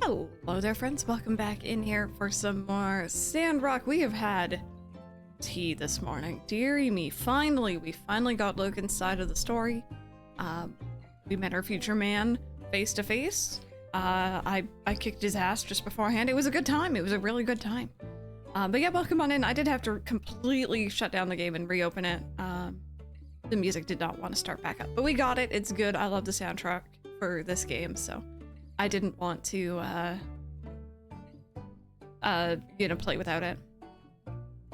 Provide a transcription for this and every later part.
Hello there, friends. Welcome back in here for some more Sandrock. We have had tea this morning. Dearie me, we finally got Logan's side of the story. We met our future man face to face. I kicked his ass just beforehand. It was a good time. It was a really good time. But yeah, welcome on in. I did have to completely shut down the game and reopen it. The music did not want to start back up, but we got it. It's good. I love the soundtrack for this game, so I didn't want to, play without it.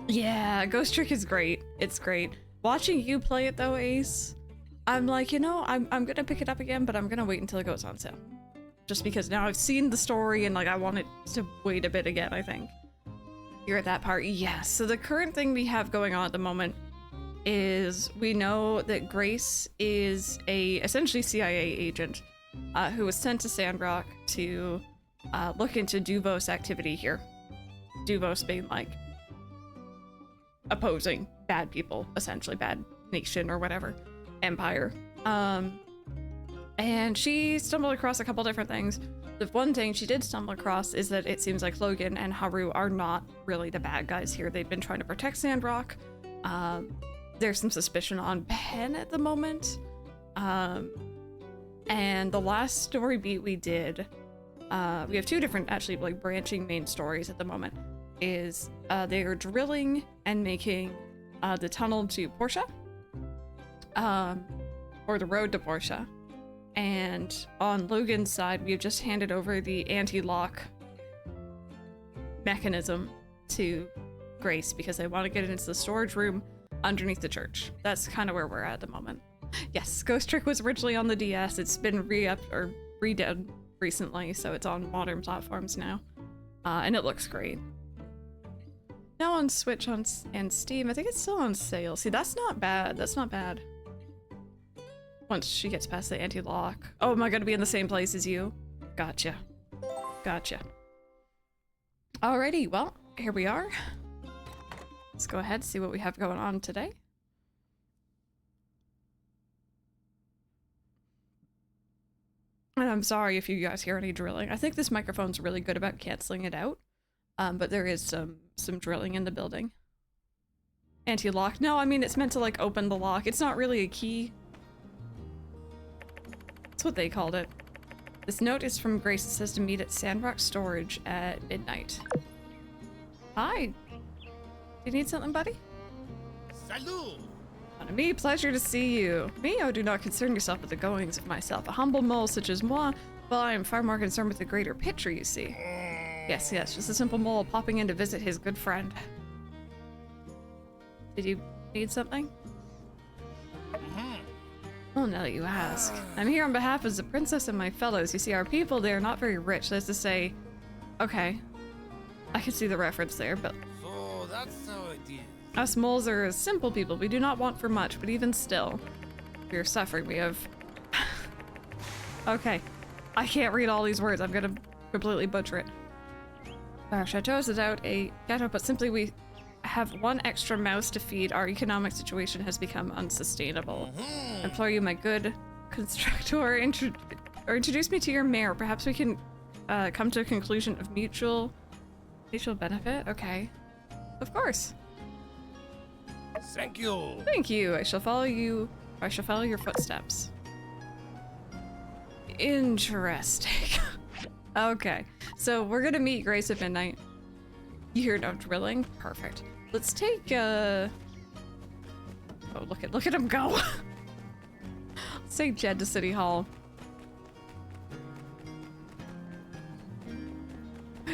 Yeah, Ghost Trick is great. It's great. Watching you play it though, Ace, I'm like, I'm gonna pick it up again, but I'm gonna wait until it goes on sale. Just because now I've seen the story and like I want it to wait a bit again, I think. You're at that part, yes. So the current thing we have going on at the moment is we know that Grace is a essentially CIA agent who was sent to Sandrock to look into Duvos activity here. Duvos being like opposing bad people, essentially bad nation or whatever, empire. And she stumbled across a couple different things. The one thing she did stumble across is that it seems like Logan and Haru are not really the bad guys here. They've been trying to protect Sandrock. There's some suspicion on Penn at the moment. And the last story beat we did, we have two different actually like branching main stories at the moment, is they are drilling and making the tunnel to Portia, or the road to Portia. And on Logan's side, we have just handed over the anti-lock mechanism to Grace because they want to get it into the storage room underneath the church. That's kind of where we're at the moment. Yes, Ghost Trick was originally on the DS. It's been re-upped or redone recently, so it's on modern platforms now. And it looks great. Now on Switch and Steam, I think it's still on sale. See, that's not bad. That's not bad. Once she gets past the anti-lock. Oh, am I gonna be in the same place as you? Gotcha. Gotcha. Alrighty, well, here we are. Let's go ahead and see what we have going on today. And I'm sorry if you guys hear any drilling. I think this microphone's really good about canceling it out. But there is some drilling in the building. Anti-lock. No, I mean, it's meant to like open the lock. It's not really a key. That's what they called it. This note is from Grace. It says to meet at Sandrock Storage at midnight. Hi. Do you need something, buddy? Salut! On me, pleasure to see you. Me, oh, do not concern yourself with the goings of myself. A humble mole such as moi, well, I am far more concerned with the greater picture, you see. Yes, just a simple mole popping in to visit his good friend. Did you need something? Oh, now that you ask. I'm here on behalf of the princess and my fellows. You see, our people, they are not very rich. That's to say, okay, I can see the reference there, but So that's how it is. us moles are simple people. We do not want for much, but even still, we are suffering. We have... Okay, I can't read all these words. I'm gonna completely butcher it. Our chateau is without a ghetto, but simply we have one extra mouse to feed. Our economic situation has become unsustainable. Implore you, my good constructor, introduce me to your mayor. Perhaps we can come to a conclusion of mutual benefit. Okay, of course. Thank you. Thank you. I shall follow you. I shall follow your footsteps. Interesting. Okay, so we're gonna meet Grace at midnight. You hear no drilling? Perfect. Let's take oh, look at him go. Let's take Jed to City Hall.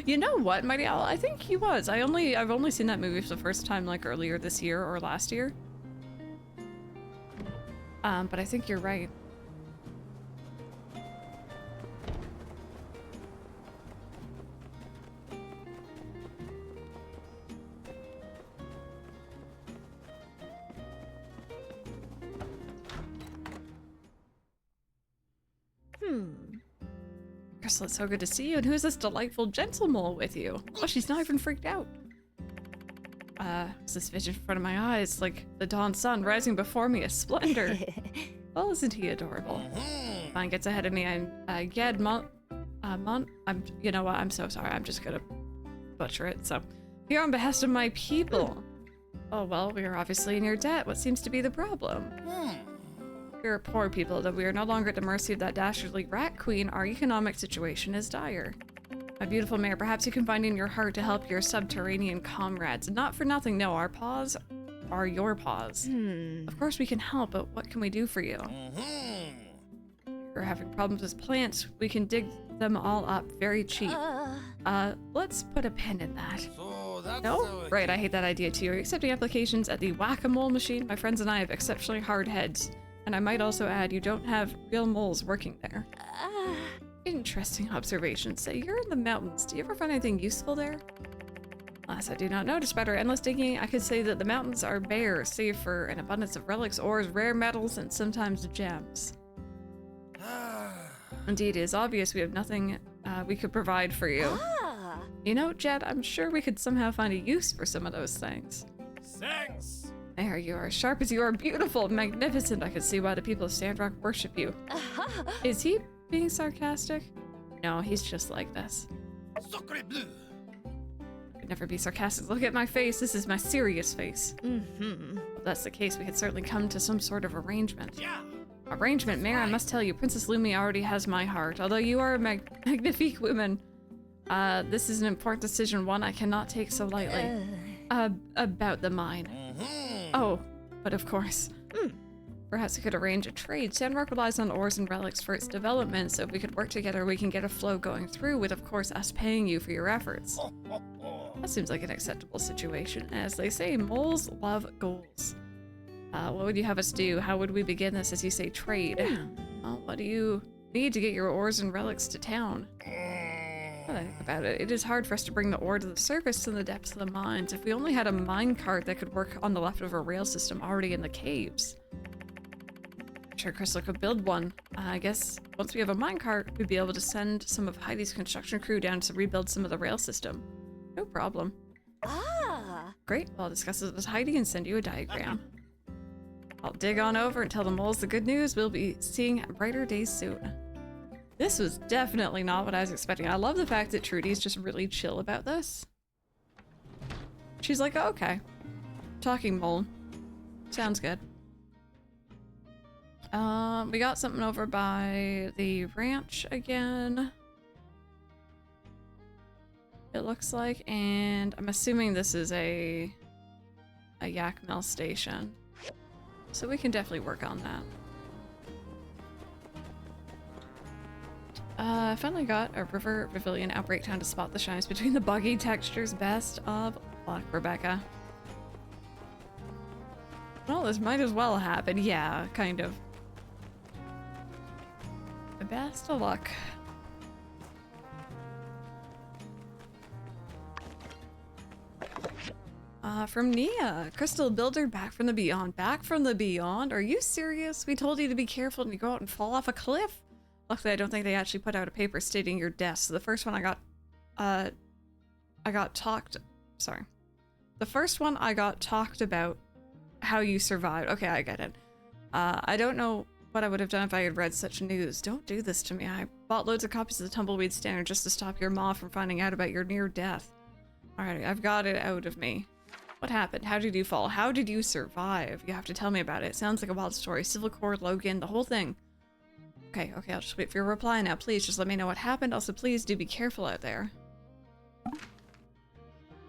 You know what, Mighty Owl? I think he was. I've only seen that movie for the first time like earlier this year or last year. But I think you're right. Crystal, it's so good to see you. And who's this delightful gentle mole with you? Oh, she's not even freaked out. It's this vision in front of my eyes, like the dawn sun rising before me, a splendor. Well, isn't he adorable? Mine gets ahead of me. I'm Ged you know what? I'm so sorry. I'm just gonna butcher it. So, here on behest of my people. Oh, well, we are obviously in your debt. What seems to be the problem? We are poor people, though we are no longer at the mercy of that dastardly rat queen. Our economic situation is dire. My beautiful mayor, perhaps you can find in your heart to help your subterranean comrades. Not for nothing, no, our paws are your paws. Of course we can help, but what can we do for you? You're having problems with plants. We can dig them all up very cheap. Let's put a pin in that. So that's No? Right, I hate that idea too. Are you accepting applications at the whack-a-mole machine? My friends and I have exceptionally hard heads. And I might also add, you don't have real moles working there. Interesting observation. Say, you're in the mountains. Do you ever find anything useful there? Alas, I do not know. Despite our endless digging, I could say that the mountains are bare, save for an abundance of relics, ores, rare metals, and sometimes gems. Indeed, it is obvious we have nothing we could provide for you. You know, Jed, I'm sure we could somehow find a use for some of those things. Thanks. There you are, sharp as you are, beautiful, magnificent. I can see why the people of Sandrock worship you. Is he being sarcastic? No, he's just like this. Sacre bleu. Could never be sarcastic. Look at my face. This is my serious face. If that's the case, we could certainly come to some sort of arrangement. Yeah. Arrangement, Mayor, I must tell you, Princess Lumi already has my heart. Although you are a magnifique woman, this is an important decision, one I cannot take so lightly. About the mine. Oh, but of course. Perhaps we could arrange a trade. Sandrock relies on ores and relics for its development, so if we could work together, we can get a flow going through with, of course, us paying you for your efforts. That seems like an acceptable situation. As they say, moles love goals. What would you have us do? How would we begin this as you say trade? Well, what do you need to get your ores and relics to town? Now that I think about it, it is hard for us to bring the ore to the surface in the depths of the mines. If we only had a mine cart that could work on the leftover rail system already in the caves. I'm sure Crystal could build one. I guess once we have a mine cart, we'd be able to send some of Heidi's construction crew down to rebuild some of the rail system. No problem. Great, well, I'll discuss it with Heidi and send you a diagram. I'll dig on over and tell the moles the good news. We'll be seeing brighter days soon. This was definitely not what I was expecting. I love the fact that Trudy's just really chill about this. She's like, oh, okay. Talking mole. Sounds good. We got something over by the ranch again. It looks like, and I'm assuming this is a yak mill station. So we can definitely work on that. I finally got a river pavilion outbreak time to spot the shines between the buggy textures. Best of luck, Rebecca. Well, this might as well happen. Yeah, kind of. Best of luck. From Nia. Crystal Builder, back from the beyond. Back from the beyond? Are you serious? We told you to be careful and you go out and fall off a cliff? Luckily, I don't think they actually put out a paper stating your death. So the first one I got talked about how you survived. Okay, I get it. I don't know what I would have done if I had read such news. Don't do this to me. I bought loads of copies of the Tumbleweed Standard just to stop your ma from finding out about your near death. Alright, I've got it out of me. What happened? How did you fall? How did you survive? You have to tell me about it. It sounds like a wild story. Civil Cord, Logan, the whole thing. Okay, I'll just wait for your reply now. Please, just let me know what happened. Also, please do be careful out there.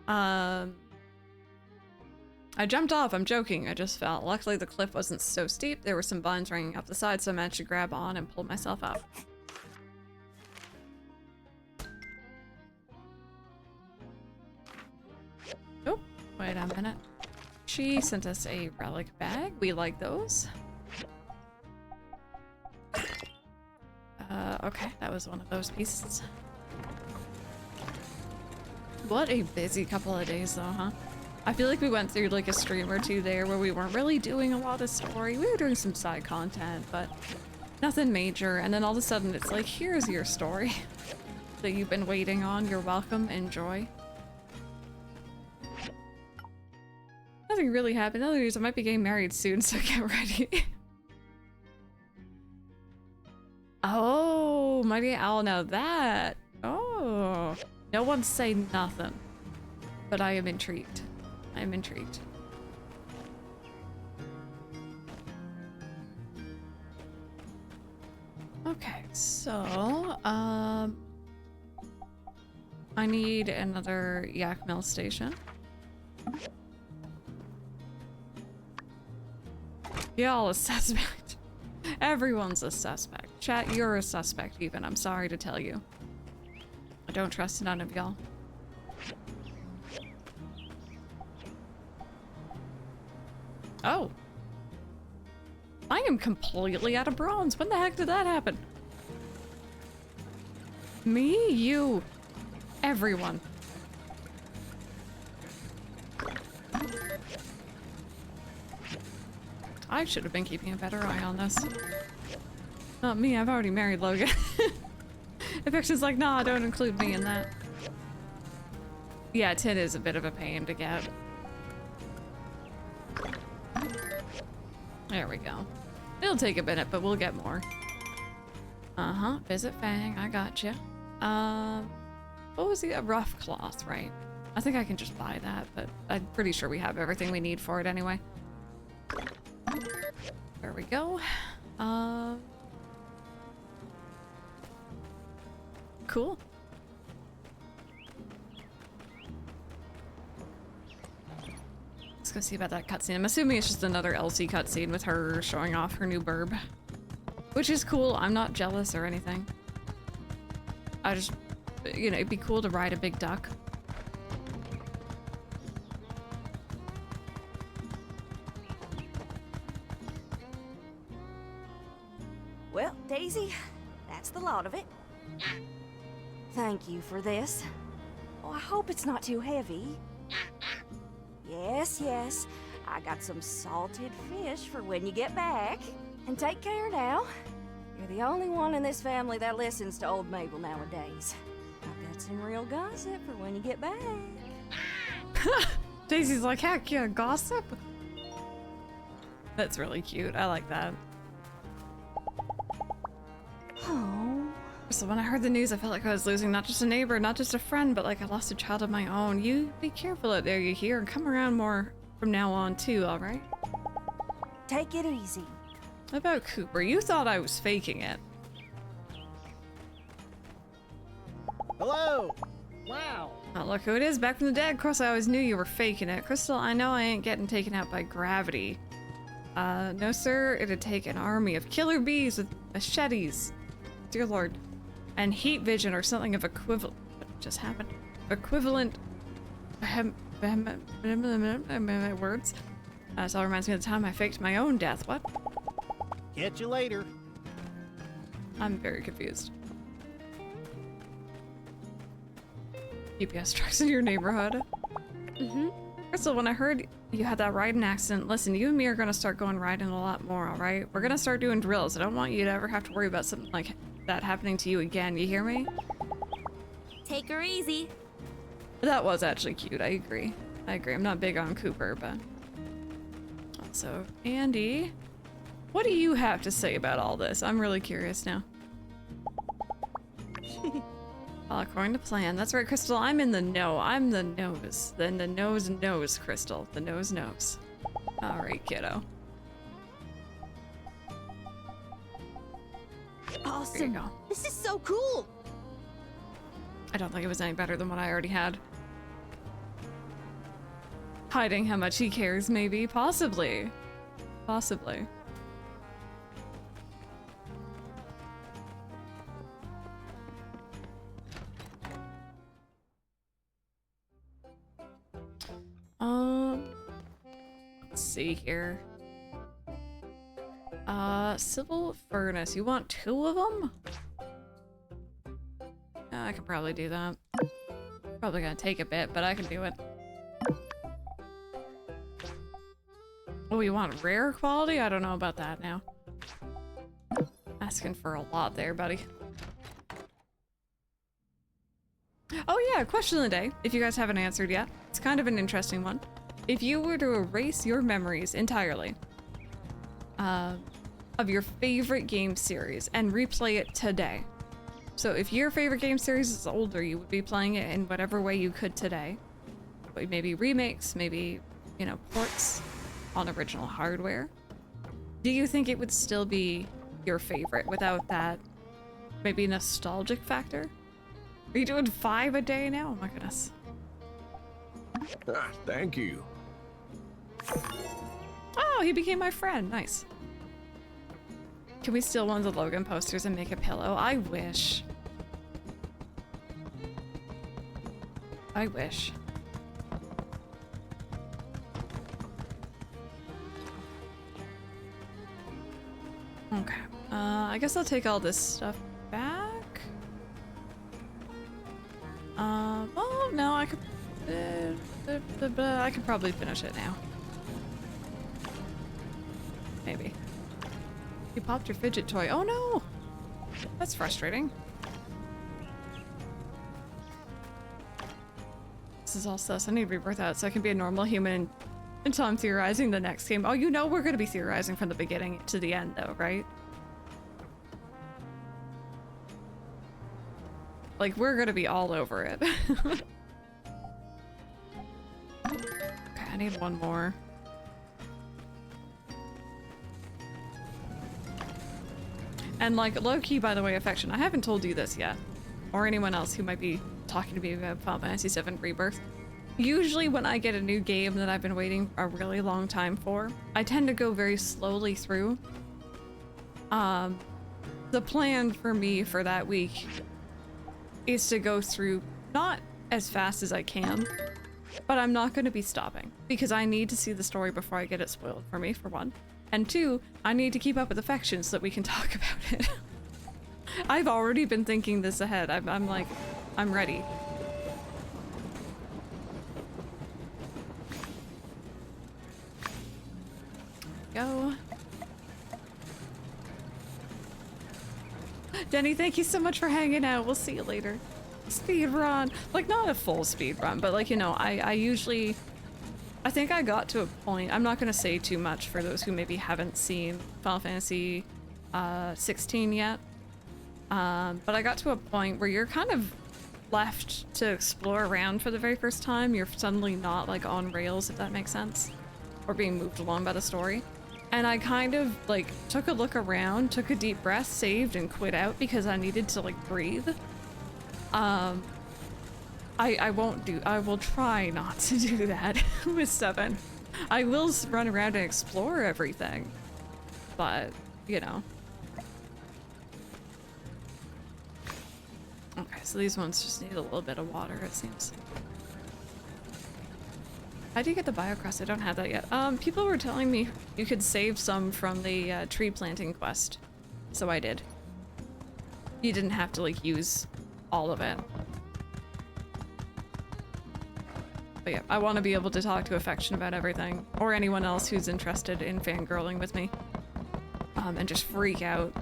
I jumped off. I'm joking. I just fell. Luckily, the cliff wasn't so steep. There were some vines running up the side, so I managed to grab on and pull myself up. Oh, wait a minute. She sent us a relic bag. We like those. Okay, that was one of those pieces. What a busy couple of days though, huh? I feel like we went through like a stream or two there where we weren't really doing a lot of story. We were doing some side content, but nothing major. And then all of a sudden it's like, here's your story that you've been waiting on. You're welcome. Enjoy. Nothing really happened. Other news, I might be getting married soon, so get ready. Oh, Oh, Mighty Owl, now that. Oh. No one say nothing. But I am intrigued. I am intrigued. Okay, so, I need another yak mill station. Y'all a suspect. Everyone's a suspect. Chat, you're a suspect even. I'm sorry to tell you. I don't trust none of y'all. Oh. I am completely out of bronze. When the heck did that happen? Me? You? Everyone. I should have been keeping a better eye on this. Not me, I've already married Logan. Eviction's like, nah, don't include me in that. Yeah, tin is a bit of a pain to get. There we go. It'll take a minute, but we'll get more. Uh-huh, visit Fang, I gotcha. What was the rough cloth, right? I think I can just buy that, but I'm pretty sure we have everything we need for it anyway. There we go. Cool. Let's go see about that cutscene. I'm assuming it's just another Elsie cutscene with her showing off her new burb. Which is cool. I'm not jealous or anything. I just, you know, it'd be cool to ride a big duck. Well, Daisy, that's the lot of it. Thank you for this. Oh, I hope it's not too heavy. Yes, yes, I got some salted fish for when you get back. And take care now. You're the only one in this family that listens to old Mabel nowadays. I've got some real gossip for when you get back. Daisy's like, heck yeah, gossip? That's really cute. I like that. Oh. So when I heard the news, I felt like I was losing not just a neighbor, not just a friend, but like I lost a child of my own. You be careful out there, you hear, and come around more from now on too, alright? Take it easy. What about Cooper? You thought I was faking it. Hello! Wow! Oh, look who it is, back from the dead. Of course, I always knew you were faking it. Crystal, I know I ain't getting taken out by gravity. No sir, it'd take an army of killer bees with machetes. Dear Lord. And heat vision or something of equivalent. What just happened? Equivalent. Words. This all reminds me of the time I faked my own death. What? Catch you later. I'm very confused. UPS trucks in your neighborhood. Mm-hmm. Crystal, when I heard you had that riding accident, listen, you and me are gonna start going riding a lot more, alright? We're gonna start doing drills. I don't want you to ever have to worry about something like that happening to you again. You hear me? Take her easy. That was actually cute. I agree. I agree. I'm not big on Cooper, but... Also, Andy, what do you have to say about all this? I'm really curious now. Well, according to plan. That's right, Crystal. I'm in the know. I'm the nose. Then the nose knows, Crystal. The nose knows. All right, kiddo. Awesome. There you go. This is so cool. I don't think it was any better than what I already had. Hiding how much he cares, maybe. Possibly. Possibly. Let's see here. Civil furnace. You want 2 of them? I could probably do that. Probably gonna take a bit, but I can do it. Oh, you want rare quality? I don't know about that now. Asking for a lot there, buddy. Oh yeah, question of the day, if you guys haven't answered yet. It's kind of an interesting one. If you were to erase your memories entirely of your favorite game series and replay it today, So if your favorite game series is older, you would be playing it in whatever way you could today. Maybe remakes, maybe, you know, ports on original hardware. Do you think it would still be your favorite without that maybe nostalgic factor? Are you doing 5 a day now? Oh my goodness. Ah, thank you. Oh, he became my friend. Nice. Can we steal one of the Logan posters and make a pillow? I wish. I wish. Okay. I guess I'll take all this stuff back. Well, no, I could probably finish it now. Maybe. You popped your fidget toy. Oh no! That's frustrating. This is all sus. I need to rebirth out so I can be a normal human until I'm theorizing the next game. Oh, you know we're gonna be theorizing from the beginning to the end though, right? Like, we're gonna be all over it. Okay, I need one more. And like, low-key, by the way, Affection, I haven't told you this yet, or anyone else who might be talking to me about Final Fantasy VII Rebirth. Usually when I get a new game that I've been waiting a really long time for, I tend to go very slowly through. The plan for me for that week is to go through not as fast as I can, but I'm not going to be stopping because I need to see the story before I get it spoiled for me, for one. And two, I need to keep up with Affection so that we can talk about it. I've already been thinking this ahead. I'm like, I'm ready. Go. Denny, thank you so much for hanging out. We'll see you later. Speed run. Like, not a full speed run, but like, you know, I usually... I think I got to a point, I'm not going to say too much for those who maybe haven't seen Final Fantasy 16 yet, but I got to a point where you're kind of left to explore around for the very first time. You're suddenly not like on rails, if that makes sense, or being moved along by the story. And I kind of like took a look around, took a deep breath, saved, and quit out because I needed to like breathe. I will try not to do that with 7. I will run around and explore everything, but, you know. Okay, so these ones just need a little bit of water, it seems. How do you get the biocrust? I don't have that yet. People were telling me you could save some from the tree planting quest, so I did. You didn't have to, like, use all of it. But yeah, I want to be able to talk to Affection about everything, or anyone else who's interested in fangirling with me, and just freak out.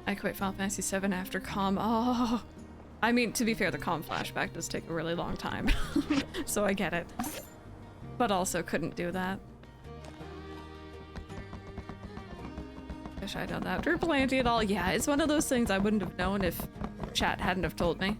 I quit Final Fantasy VII after comm. Oh, I mean, to be fair, the comm flashback does take a really long time, so I get it. But also couldn't do that. Wish I'd done that. Drew Planty at all? Yeah, it's one of those things I wouldn't have known if chat hadn't have told me.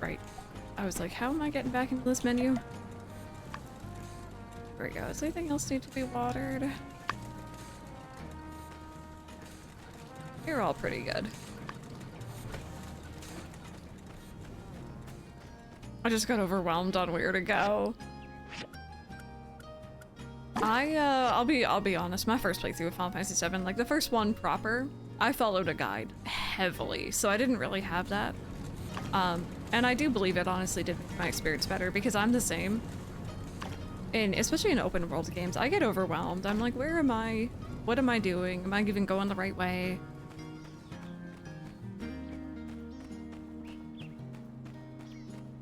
Right. I was like, how am I getting back into this menu? There we go. Does anything else need to be watered? You're all pretty good. I just got overwhelmed on where to go. I'll be honest, my first playthrough of Final Fantasy VII, like the first one proper, I followed a guide heavily, so I didn't really have that. And I do believe it honestly did make my experience better because I'm the same. And especially in open world games, I get overwhelmed. I'm like, where am I? What am I doing? Am I even going the right way?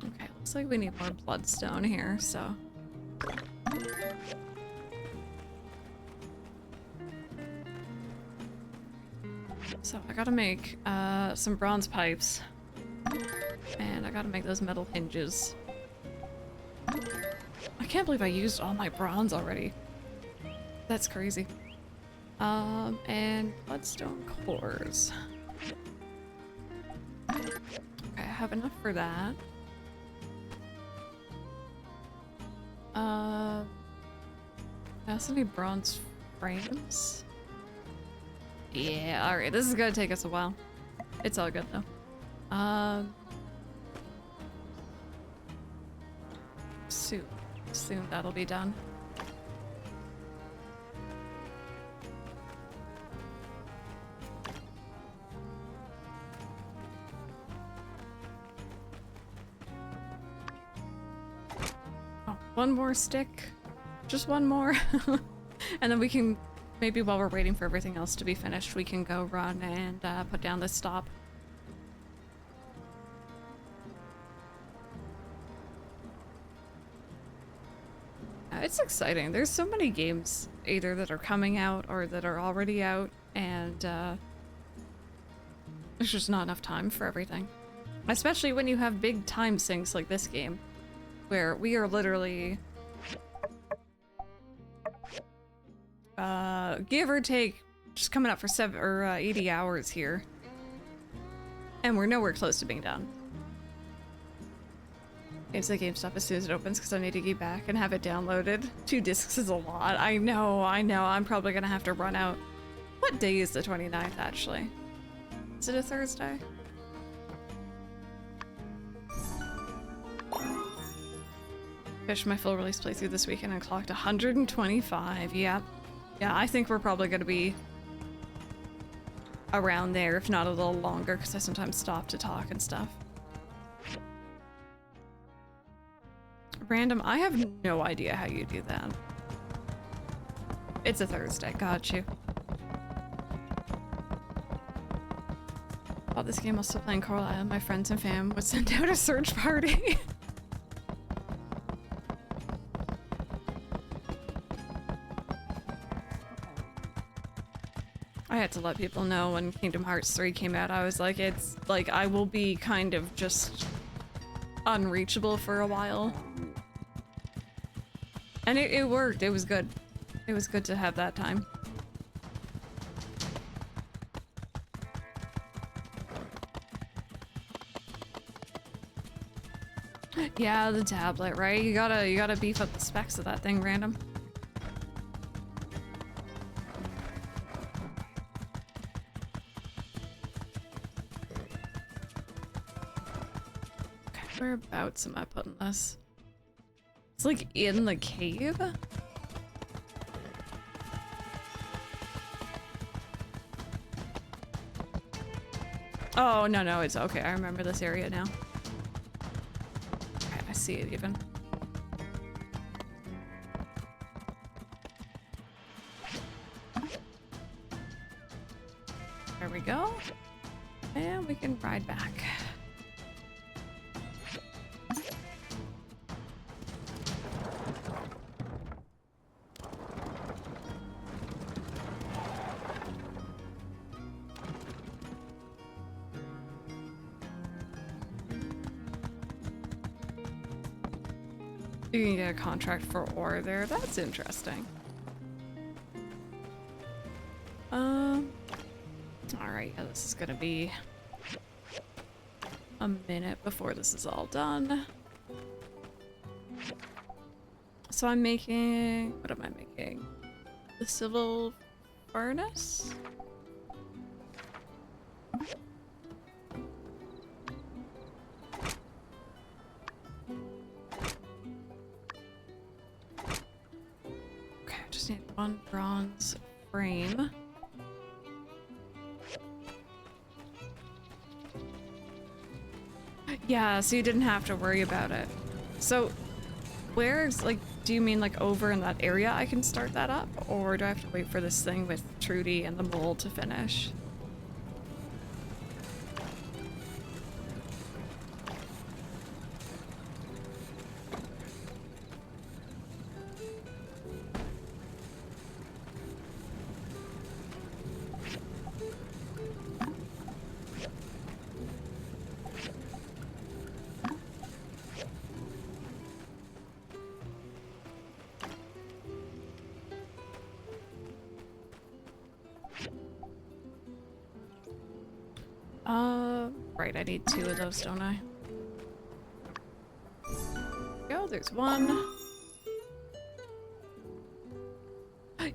Okay, looks like we need more bloodstone here, so. So I gotta make some bronze pipes. And I gotta make those metal hinges. I can't believe I used all my bronze already. That's crazy. And bloodstone cores. Okay, I have enough for that. Has any bronze frames? Yeah, alright, this is gonna take us a while. It's all good though. Soon that'll be done. Oh, one more stick. Just one more. And then we can, maybe while we're waiting for everything else to be finished, we can go run and put down this stop. It's exciting. There's so many games either that are coming out or that are already out, and there's just not enough time for everything. Especially when you have big time sinks like this game, where we are literally give or take just coming up for 80 hours here, and we're nowhere close to being done. It's the GameStop as soon as it opens because I need to get back and have it downloaded. 2 discs is a lot. I know. I'm probably gonna have to run out. What day is the 29th actually? Is it a Thursday? Finished my full release playthrough this weekend and clocked 125. Yep. Yeah, I think we're probably gonna be around there, if not a little longer, because I sometimes stop to talk and stuff. Random, I have no idea how you do that. It's a Thursday, got you. While this game was still playing Coral Island, my friends and fam would send out a search party. I had to let people know when Kingdom Hearts 3 came out. I was like, it's like, I will be kind of just unreachable for a while. And it worked. It was good. It was good to have that time. Yeah, the tablet, right? You gotta beef up the specs of that thing, Random. Okay, whereabouts am I putting this? It's like in the cave? Oh, no, it's okay. I remember this area now. Okay, I see it even. There we go. And we can ride back. You can get a contract for ore there. That's interesting. Alright, yeah, this is gonna be a minute before this is all done. So I'm making... what am I making? The civil furnace? Just need one bronze frame. Yeah, so you didn't have to worry about it. So, where's, like, do you mean, like, over in that area I can start that up? Or do I have to wait for this thing with Trudy and the mole to finish? Right, I need 2 of those, don't I? Go, there's 1.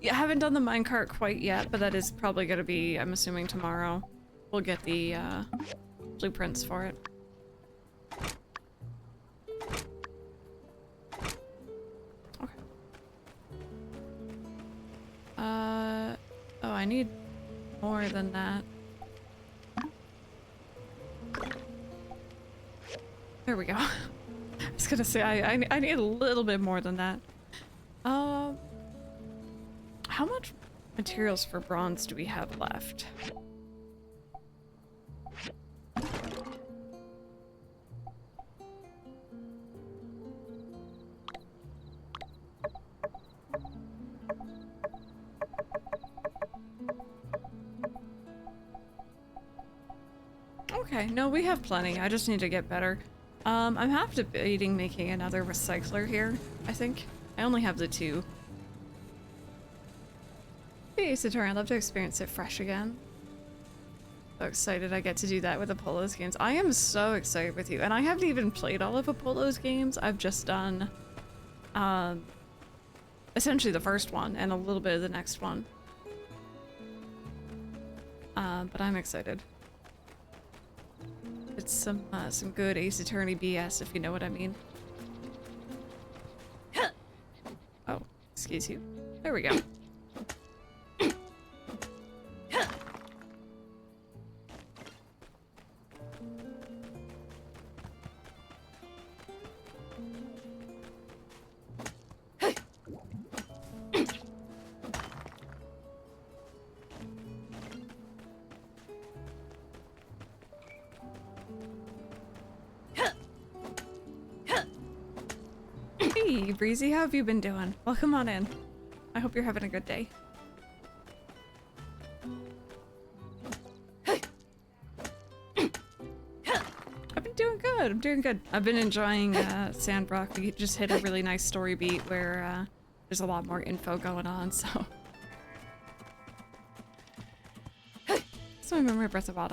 Yeah, I haven't done the minecart quite yet, but that is probably gonna be, I'm assuming, tomorrow. We'll get the, blueprints for it. Okay. Oh, I need more than that. There we go. I was gonna say, I need a little bit more than that. How much materials for bronze do we have left? Okay, no, we have plenty. I just need to get better. I'm half debating making another recycler here, I think. I only have the 2. Hey, Satori, I'd love to experience it fresh again. So excited I get to do that with Apollo's games. I am so excited with you. And I haven't even played all of Apollo's games. I've just done, essentially the first one and a little bit of the next one. But I'm excited. It's some good Ace Attorney BS, if you know what I mean. Oh, excuse you. There we go. Hey, Breezy, how have you been doing? Welcome on in. I hope you're having a good day. I've been doing good. I'm doing good. I've been enjoying Sandrock. We just hit a really nice story beat where there's a lot more info going on, so. So I remember Breath of Wild.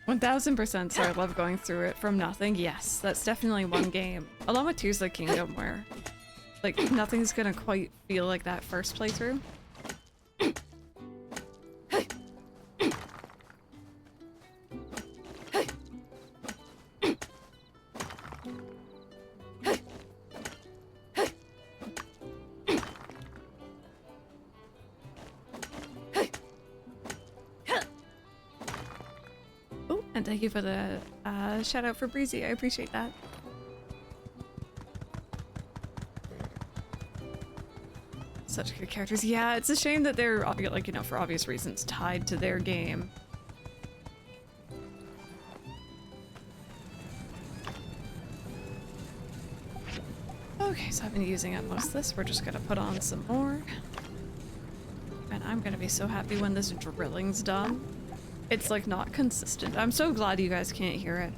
1000%, so I love going through it from nothing. Yes, that's definitely one game. Along with Tears of the Kingdom, where like nothing's gonna quite feel like that first playthrough. Oh, and thank you for the shout out for Breezy. I appreciate that. Such good characters. Yeah, it's a shame that they're, like, you know, for obvious reasons, tied to their game. Okay, so I've been using up most of this. We're just gonna put on some more. And I'm gonna be so happy when this drilling's done. It's, like, not consistent. I'm so glad you guys can't hear it.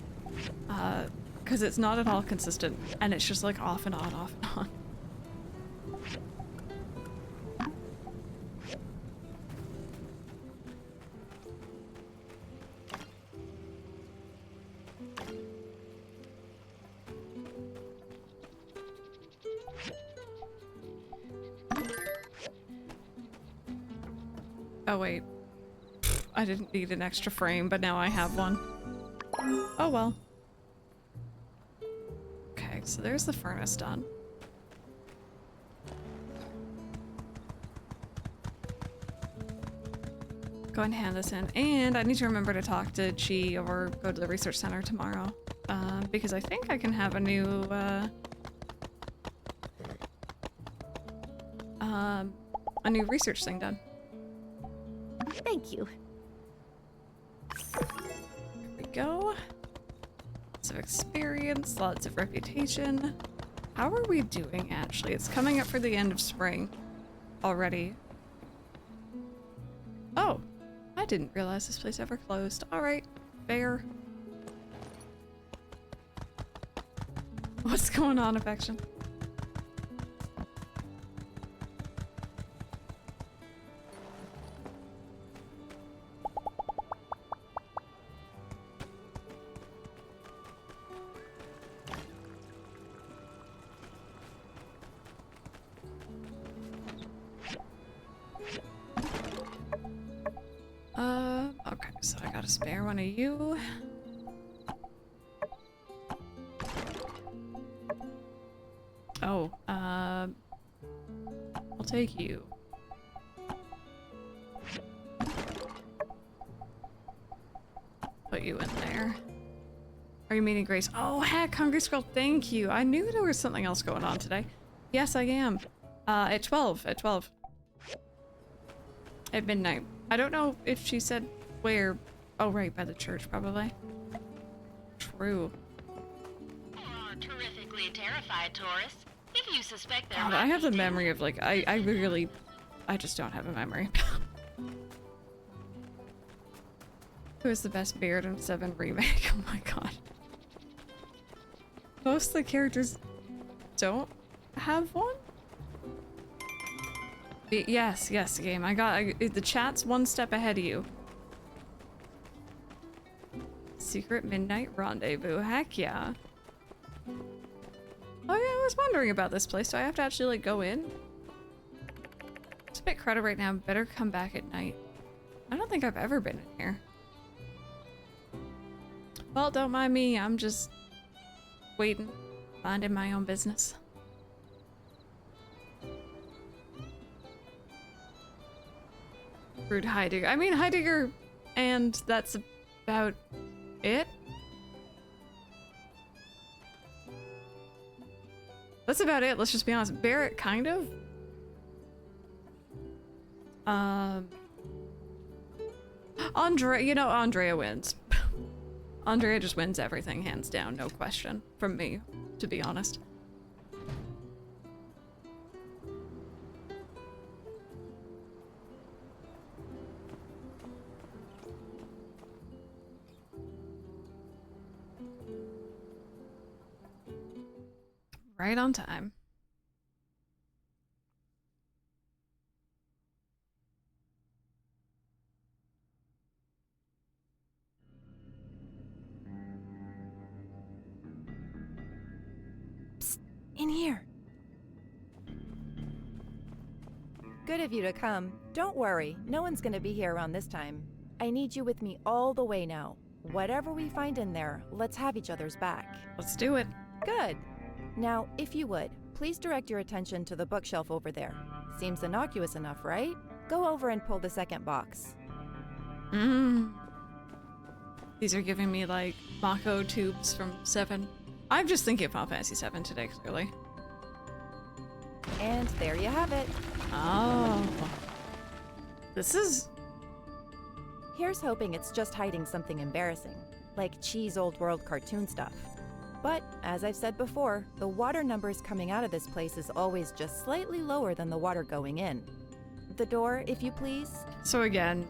Because it's not at all consistent. And it's just, like, off and on, off and on. Oh wait, I didn't need an extra frame, but now I have one. Oh well. Okay, so there's the furnace done. Go and hand this in, and I need to remember to talk to Chi or go to the research center tomorrow, because I think I can have a new, research thing done. Thank you. There we go. Lots of experience, lots of reputation. How are we doing, actually? It's coming up for the end of spring already. Oh, I didn't realize this place ever closed. Alright, fair. What's going on, Affection? Gotta spare one of you. Oh, I'll take you. Put you in there. Are you meeting Grace? Oh, heck, Hungry Squirrel, thank you. I knew there was something else going on today. Yes, I am. At 12. At 12. At midnight. I don't know if she said where. Oh, right, by the church, probably. True. You are terrifically terrified, Taurus. If you suspect there God, might I have be the memory of, like, I just don't have a memory. Who is the best Beard in 7 Remake? Oh my god. Most of the characters don't have one? Yes, game. The chat's one step ahead of you. Secret Midnight Rendezvous. Heck yeah. Oh yeah, I was wondering about this place. Do I have to actually, like, go in? It's a bit crowded right now. Better come back at night. I don't think I've ever been in here. Well, don't mind me. I'm just waiting, minding my own business. Rude Heidegger. I mean, Heidegger, and that's about it. That's about it. Let's just be honest. Barrett, kind of. Andrea wins. Andrea just wins everything, hands down, no question. From me, to be honest. Right on time. In here. Good of you to come. Don't worry, no one's gonna be here around this time. I need you with me all the way now. Whatever we find in there, let's have each other's back. Let's do it. Good. Now, if you would, please direct your attention to the bookshelf over there. Seems innocuous enough, right? Go over and pull the second box. These are giving me, like, Mako tubes from 7. I'm just thinking of Final Fantasy 7 today, clearly. And there you have it. Oh. This is... Here's hoping it's just hiding something embarrassing, like cheese old world cartoon stuff. But, as I've said before, the water numbers coming out of this place is always just slightly lower than the water going in. The door, if you please. So again,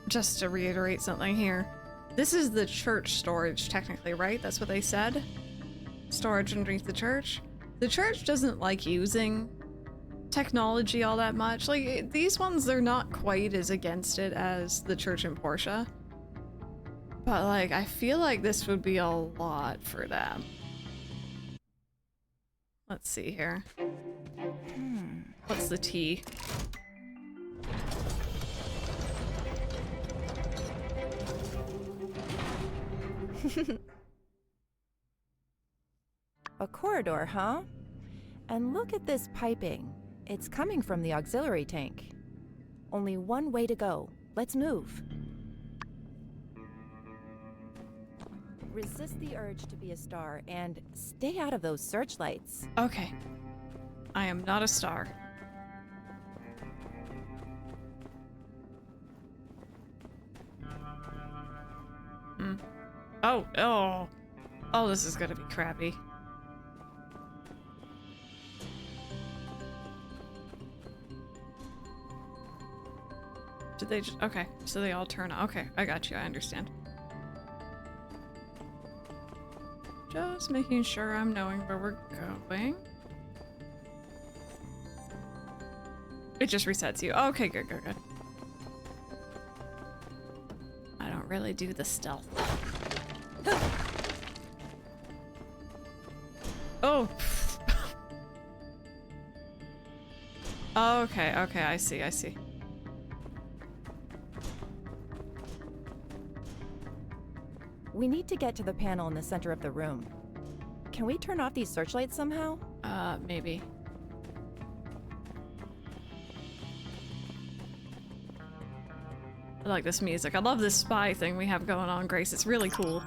just to reiterate something here, this is the church storage, technically, right? That's what they said? Storage underneath the church? The church doesn't like using technology all that much. Like, these ones, they're not quite as against it as the church in Portia. But, like, I feel like this would be a lot for them. Let's see here. What's the T? A corridor, huh? And look at this piping. It's coming from the auxiliary tank. Only one way to go. Let's move. Resist the urge to be a star and stay out of those searchlights. Okay. I am not a star. Oh, this is gonna be crappy. Did they just, okay, so they all turn, okay, I got you, I understand. Just making sure I'm knowing where we're going. It just resets you. Okay, good. I don't really do the stealth. Oh. Okay, I see. We need to get to the panel in the center of the room. Can we turn off these searchlights somehow? Maybe. I like this music. I love this spy thing we have going on, Grace. It's really cool.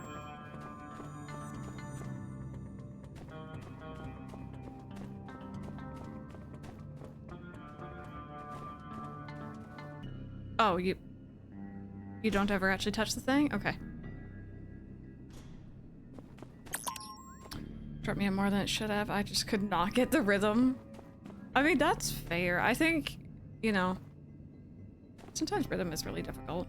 Oh, you don't ever actually touch the thing? Okay. Dropped me in more than it should have. I just could not get the rhythm. I mean, that's fair. I think, you know, sometimes rhythm is really difficult.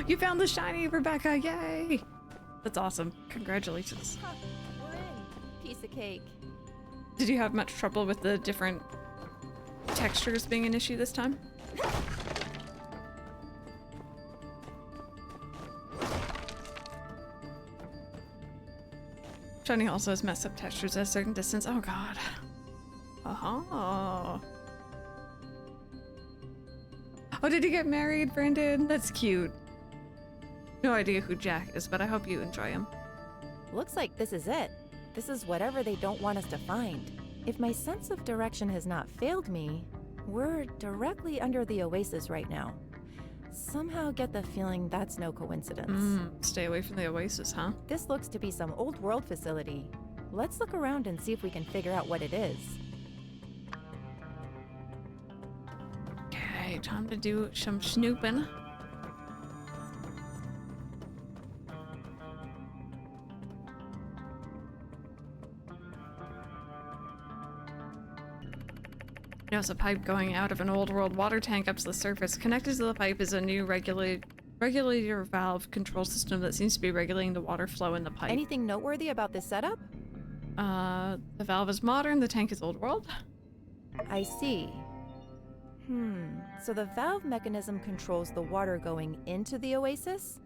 You found the shiny, Rebecca! Yay! That's awesome. Congratulations. We're in. Piece of cake. Did you have much trouble with the different textures being an issue this time? Shiny also has messed up textures at a certain distance. Oh god. Oh. Oh, did you get married, Brandon? That's cute. No idea who Jack is, but I hope you enjoy him. Looks like this is it. This is whatever they don't want us to find. If my sense of direction has not failed me, we're directly under the oasis right now. Somehow get the feeling that's no coincidence. Stay away from the oasis, huh? This looks to be some old world facility. Let's look around and see if we can figure out what it is. Okay, time to do some snooping. There's a pipe going out of an old world water tank up to the surface. Connected to the pipe is a new regulator valve control system that seems to be regulating the water flow in the pipe. Anything noteworthy about this setup? The valve is modern, the tank is old world. I see. So the valve mechanism controls the water going into the oasis?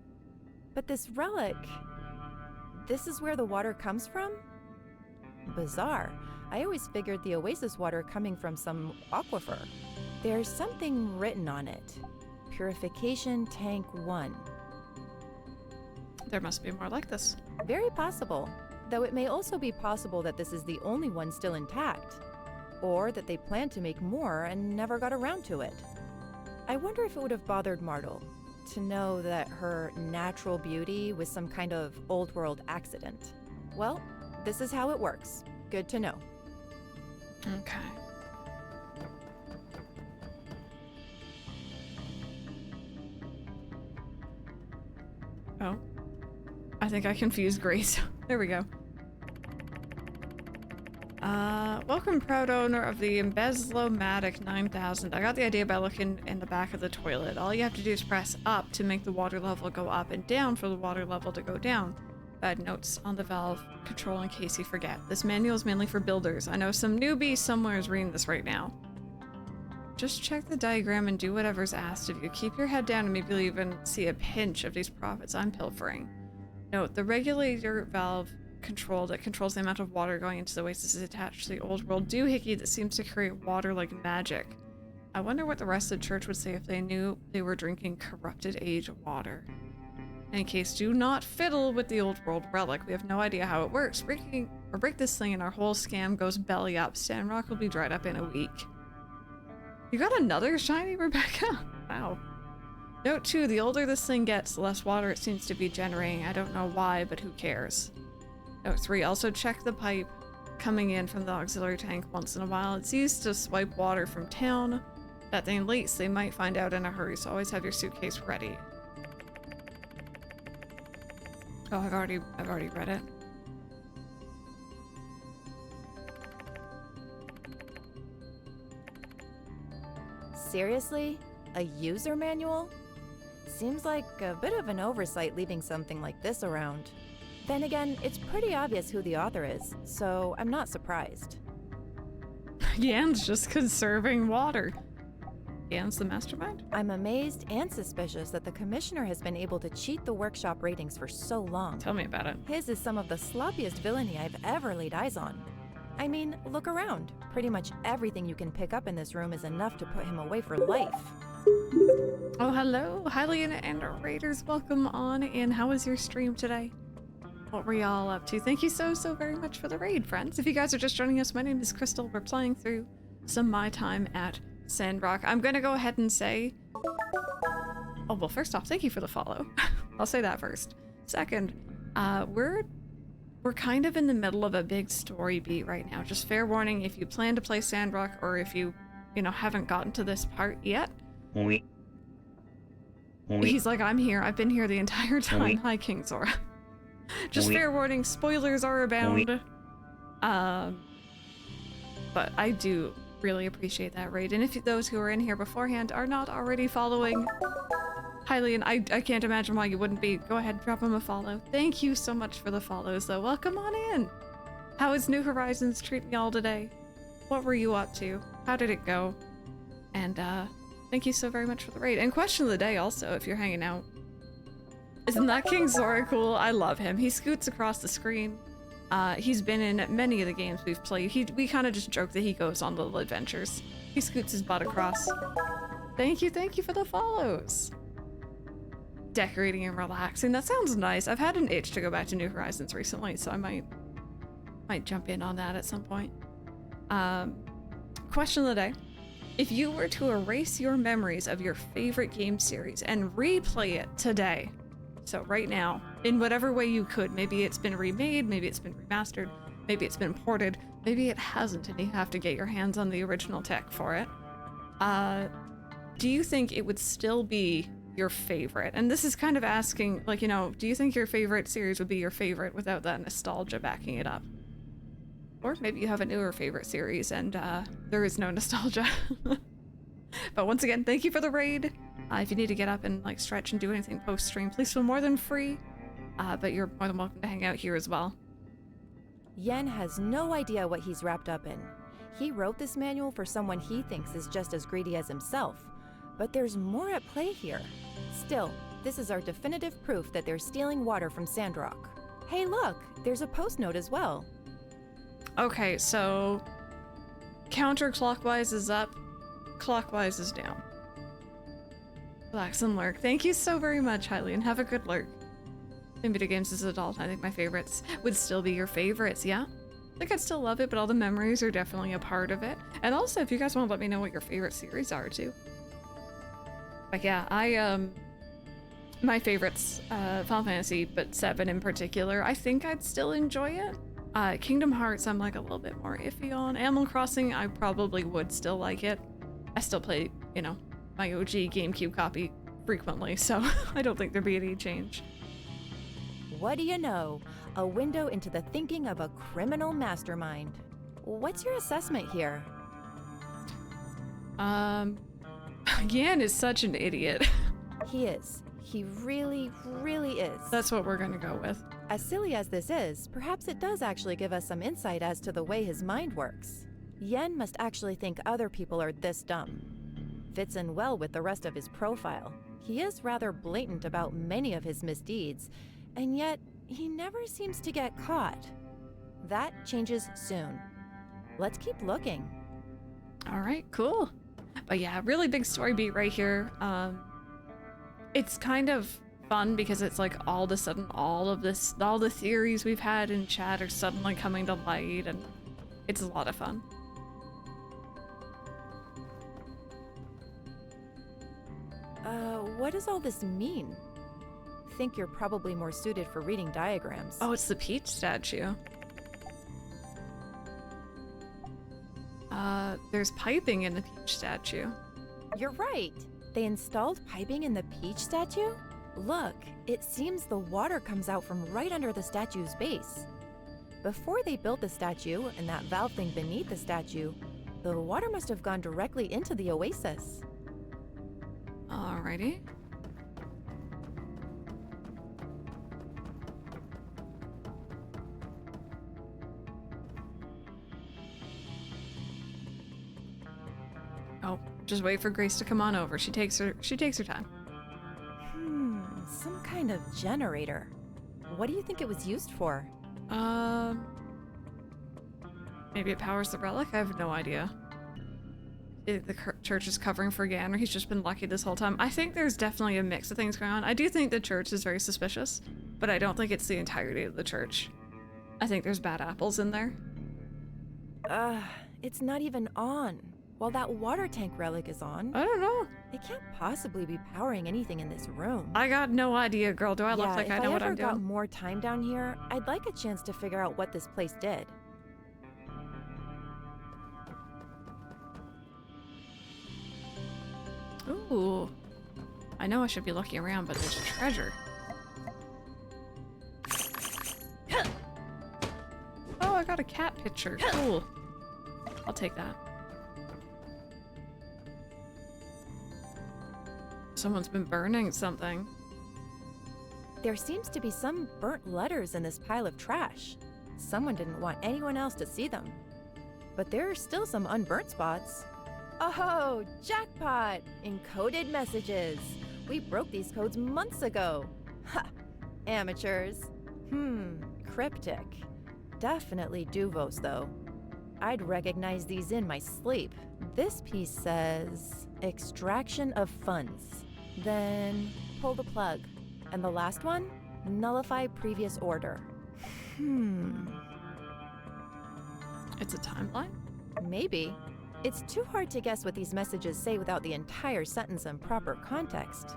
But this relic... this is where the water comes from? Bizarre. I always figured the oasis water coming from some aquifer. There's something written on it. Purification Tank 1. There must be more like this. Very possible. Though it may also be possible that this is the only one still intact. Or that they planned to make more and never got around to it. I wonder if it would have bothered Martel to know that her natural beauty was some kind of old world accident. Well, this is how it works. Good to know. Okay. Oh. I think I confused Grace. There we go. Welcome, proud owner of the Embezlomatic 9000. I got the idea by looking in the back of the toilet. All you have to do is press up to make the water level go up and down for the water level to go down. Bad notes on the valve control in case you forget. This manual is mainly for builders. I know some newbie somewhere is reading this right now. Just check the diagram and do whatever's asked of you. Keep your head down and maybe you'll even see a pinch of these profits I'm pilfering. Note, the regulator valve control that controls the amount of water going into the oasis is attached to the old world doohickey that seems to create water like magic. I wonder what the rest of the church would say if they knew they were drinking corrupted age water. In any case, do not fiddle with the old world relic. We have no idea how it works. Break this thing and our whole scam goes belly up. Sandrock will be dried up in a week. You got another shiny, Rebecca? Wow. Note 2, the older this thing gets, the less water it seems to be generating. I don't know why, but who cares? Note 3, also check the pipe coming in from the auxiliary tank once in a while. It's used to swipe water from town. That thing leaks, they might find out in a hurry, so always have your suitcase ready. Oh, I've already read it. Seriously? A user manual? Seems like a bit of an oversight leaving something like this around. Then again, it's pretty obvious who the author is, so I'm not surprised. Yan's just conserving water. Yan's the mastermind? I'm amazed and suspicious that the commissioner has been able to cheat the workshop ratings for so long. Tell me about it. His is some of the sloppiest villainy I've ever laid eyes on. I mean, look around. Pretty much everything you can pick up in this room is enough to put him away for life. Oh, hello, Hylian and our raiders. Welcome on in. How was your stream today? What were y'all up to? Thank you so very much for the raid, friends. If you guys are just joining us, my name is Crystal. We're playing through some My Time at Sandrock. I'm gonna go ahead and say... Oh, well, first off, thank you for the follow. I'll say that first. Second, we're kind of in the middle of a big story beat right now. Just fair warning, if you plan to play Sandrock, or if you haven't gotten to this part yet. He's like, I'm here. I've been here the entire time. Hi, King Zora. Just fair warning, spoilers are abound. But I do really appreciate that raid. And if those who are in here beforehand are not already following Hylian, I can't imagine why you wouldn't be. Go ahead, drop him a follow. Thank you so much for the follows, though. Welcome on in. How is New Horizons treating y'all today? What were you up to? How did it go? And thank you so very much for the raid. And question of the day also, if you're hanging out. Isn't that King Zora cool? I love him. He scoots across the screen. He's been in many of the games we've played. We kind of just joke that he goes on little adventures. He scoots his butt across. Thank you for the follows. Decorating and relaxing. That sounds nice. I've had an itch to go back to New Horizons recently, so I might jump in on that at some point. Question of the day. If you were to erase your memories of your favorite game series and replay it today, so right now, in whatever way you could, maybe it's been remade, maybe it's been remastered, maybe it's been ported, maybe it hasn't and you have to get your hands on the original tech for it, do you think it would still be your favorite? And this is kind of asking, like, do you think your favorite series would be your favorite without that nostalgia backing it up? Or maybe you have a newer favorite series and there is no nostalgia. But once again, thank you for the raid. If you need to get up and like stretch and do anything post-stream, please feel more than free. But you're more than welcome to hang out here as well. Yen has no idea what he's wrapped up in. He wrote this manual for someone he thinks is just as greedy as himself. But there's more at play here. Still, this is our definitive proof that they're stealing water from Sandrock. Hey look, there's a post note as well. Okay, so counterclockwise is up, clockwise is down. Relax and lurk. Thank you so very much, Hylian. Have a good lurk. In video games as an adult, I think my favorites would still be your favorites, yeah? I think I'd still love it, but all the memories are definitely a part of it. And also, if you guys want to let me know what your favorite series are, too. Like, yeah, my favorites, Final Fantasy, but 7 in particular, I think I'd still enjoy it. Kingdom Hearts, I'm like a little bit more iffy on. Animal Crossing, I probably would still like it. I still play, my OG GameCube copy frequently, so I don't think there'd be any change. What do you know? A window into the thinking of a criminal mastermind. What's your assessment here? Yan is such an idiot. He is. He really is. That's what we're gonna go with. As silly as this is, perhaps it does actually give us some insight as to the way his mind works. Yen must actually think other people are this dumb. Fits in well with the rest of his profile. He is rather blatant about many of his misdeeds, and yet he never seems to get caught. That changes soon. Let's keep looking. All right, cool. But yeah, really big story beat right here. It's kind of fun because it's like all of a sudden all the theories we've had in chat are suddenly coming to light, and it's a lot of fun. What does all this mean? Think you're probably more suited for reading diagrams. Oh, it's the Peach statue. There's piping in the Peach statue. You're right. They installed piping in the Peach statue? Look, it seems the water comes out from right under the statue's base. Before they built the statue and that valve thing beneath the statue, the water must have gone directly into the oasis. Alrighty. Oh, just wait for Grace to come on over. She takes her time. Some kind of generator. What do you think it was used for? Maybe it powers the relic? I have no idea. The church is covering for Gan, or he's just been lucky this whole time. I think there's definitely a mix of things going on. I do think the church is very suspicious, but I don't think it's the entirety of the church. I think there's bad apples in there. It's not even on. While that water tank relic is on. I don't know. It can't possibly be powering anything in this room. I got no idea, girl. Do I look like I know what I'm if I ever got doing? more time down here, I'd like a chance to figure out what this place did. Ooh. I know I should be looking around, but there's a treasure. Oh, I got a cat picture. Cool. I'll take that. Someone's been burning something. There seems to be some burnt letters in this pile of trash. Someone didn't want anyone else to see them. But there are still some unburnt spots. Oh, jackpot! Encoded messages. We broke these codes months ago. Ha! Amateurs. Cryptic. Definitely Duvos, though. I'd recognize these in my sleep. This piece says, extraction of funds. Then, pull the plug. And the last one, nullify previous order. It's a timeline? Maybe. It's too hard to guess what these messages say without the entire sentence in proper context.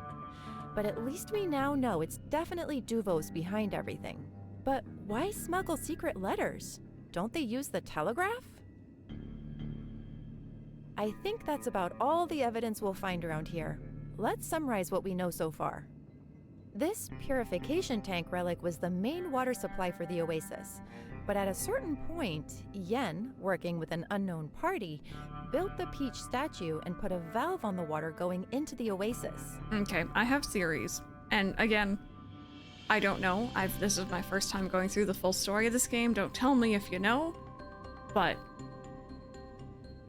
But at least we now know it's definitely Duvos behind everything. But why smuggle secret letters? Don't they use the telegraph? I think that's about all the evidence we'll find around here. Let's summarize what we know so far. This purification tank relic was the main water supply for the oasis. But at a certain point, Yen, working with an unknown party, built the peach statue and put a valve on the water going into the oasis. Okay, I have theories. And again, I don't know. This is my first time going through the full story of this game. Don't tell me if you know. But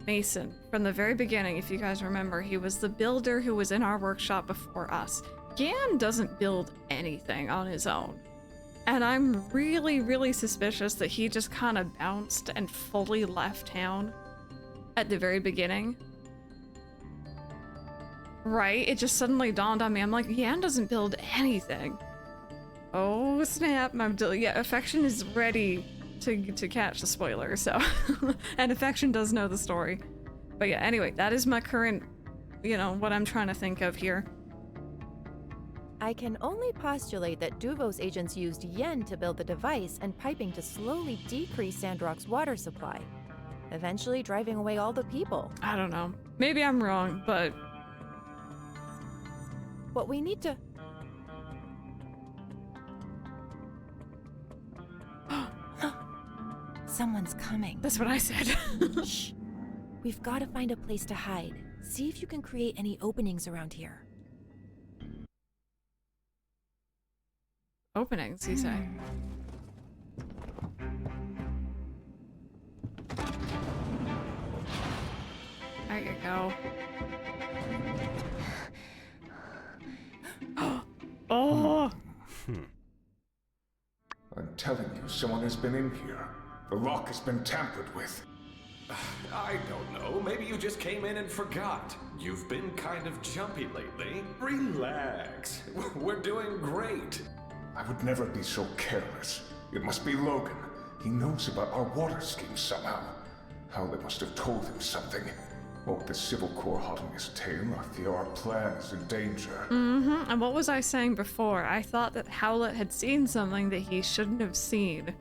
Mason, from the very beginning, if you guys remember, he was the builder who was in our workshop before us. Gan doesn't build anything on his own. And I'm really, really suspicious that he just kind of bounced and fully left town at the very beginning. Right? It just suddenly dawned on me. I'm like, Yan doesn't build anything. Oh, snap. Yeah, Affection is ready to catch the spoiler, so. And Affection does know the story. But yeah, anyway, that is my current, what I'm trying to think of here. I can only postulate that Duvos agents used Yen to build the device and piping to slowly decrease Sandrock's water supply, eventually driving away all the people. I don't know. Maybe I'm wrong, but... What we need to... Someone's coming. That's what I said. Shh. We've got to find a place to hide. See if you can create any openings around here. Openings, you say? There you go. Oh! I'm telling you, someone has been in here. The lock has been tampered with. I don't know. Maybe you just came in and forgot. You've been kind of jumpy lately. Relax. We're doing great. I would never be so careless. It must be Logan. He knows about our water scheme somehow. Howlett must have told him something. What with the Civil Corps hot on his tail, I fear our plan is in danger. And what was I saying before? I thought that Howlett had seen something that he shouldn't have seen.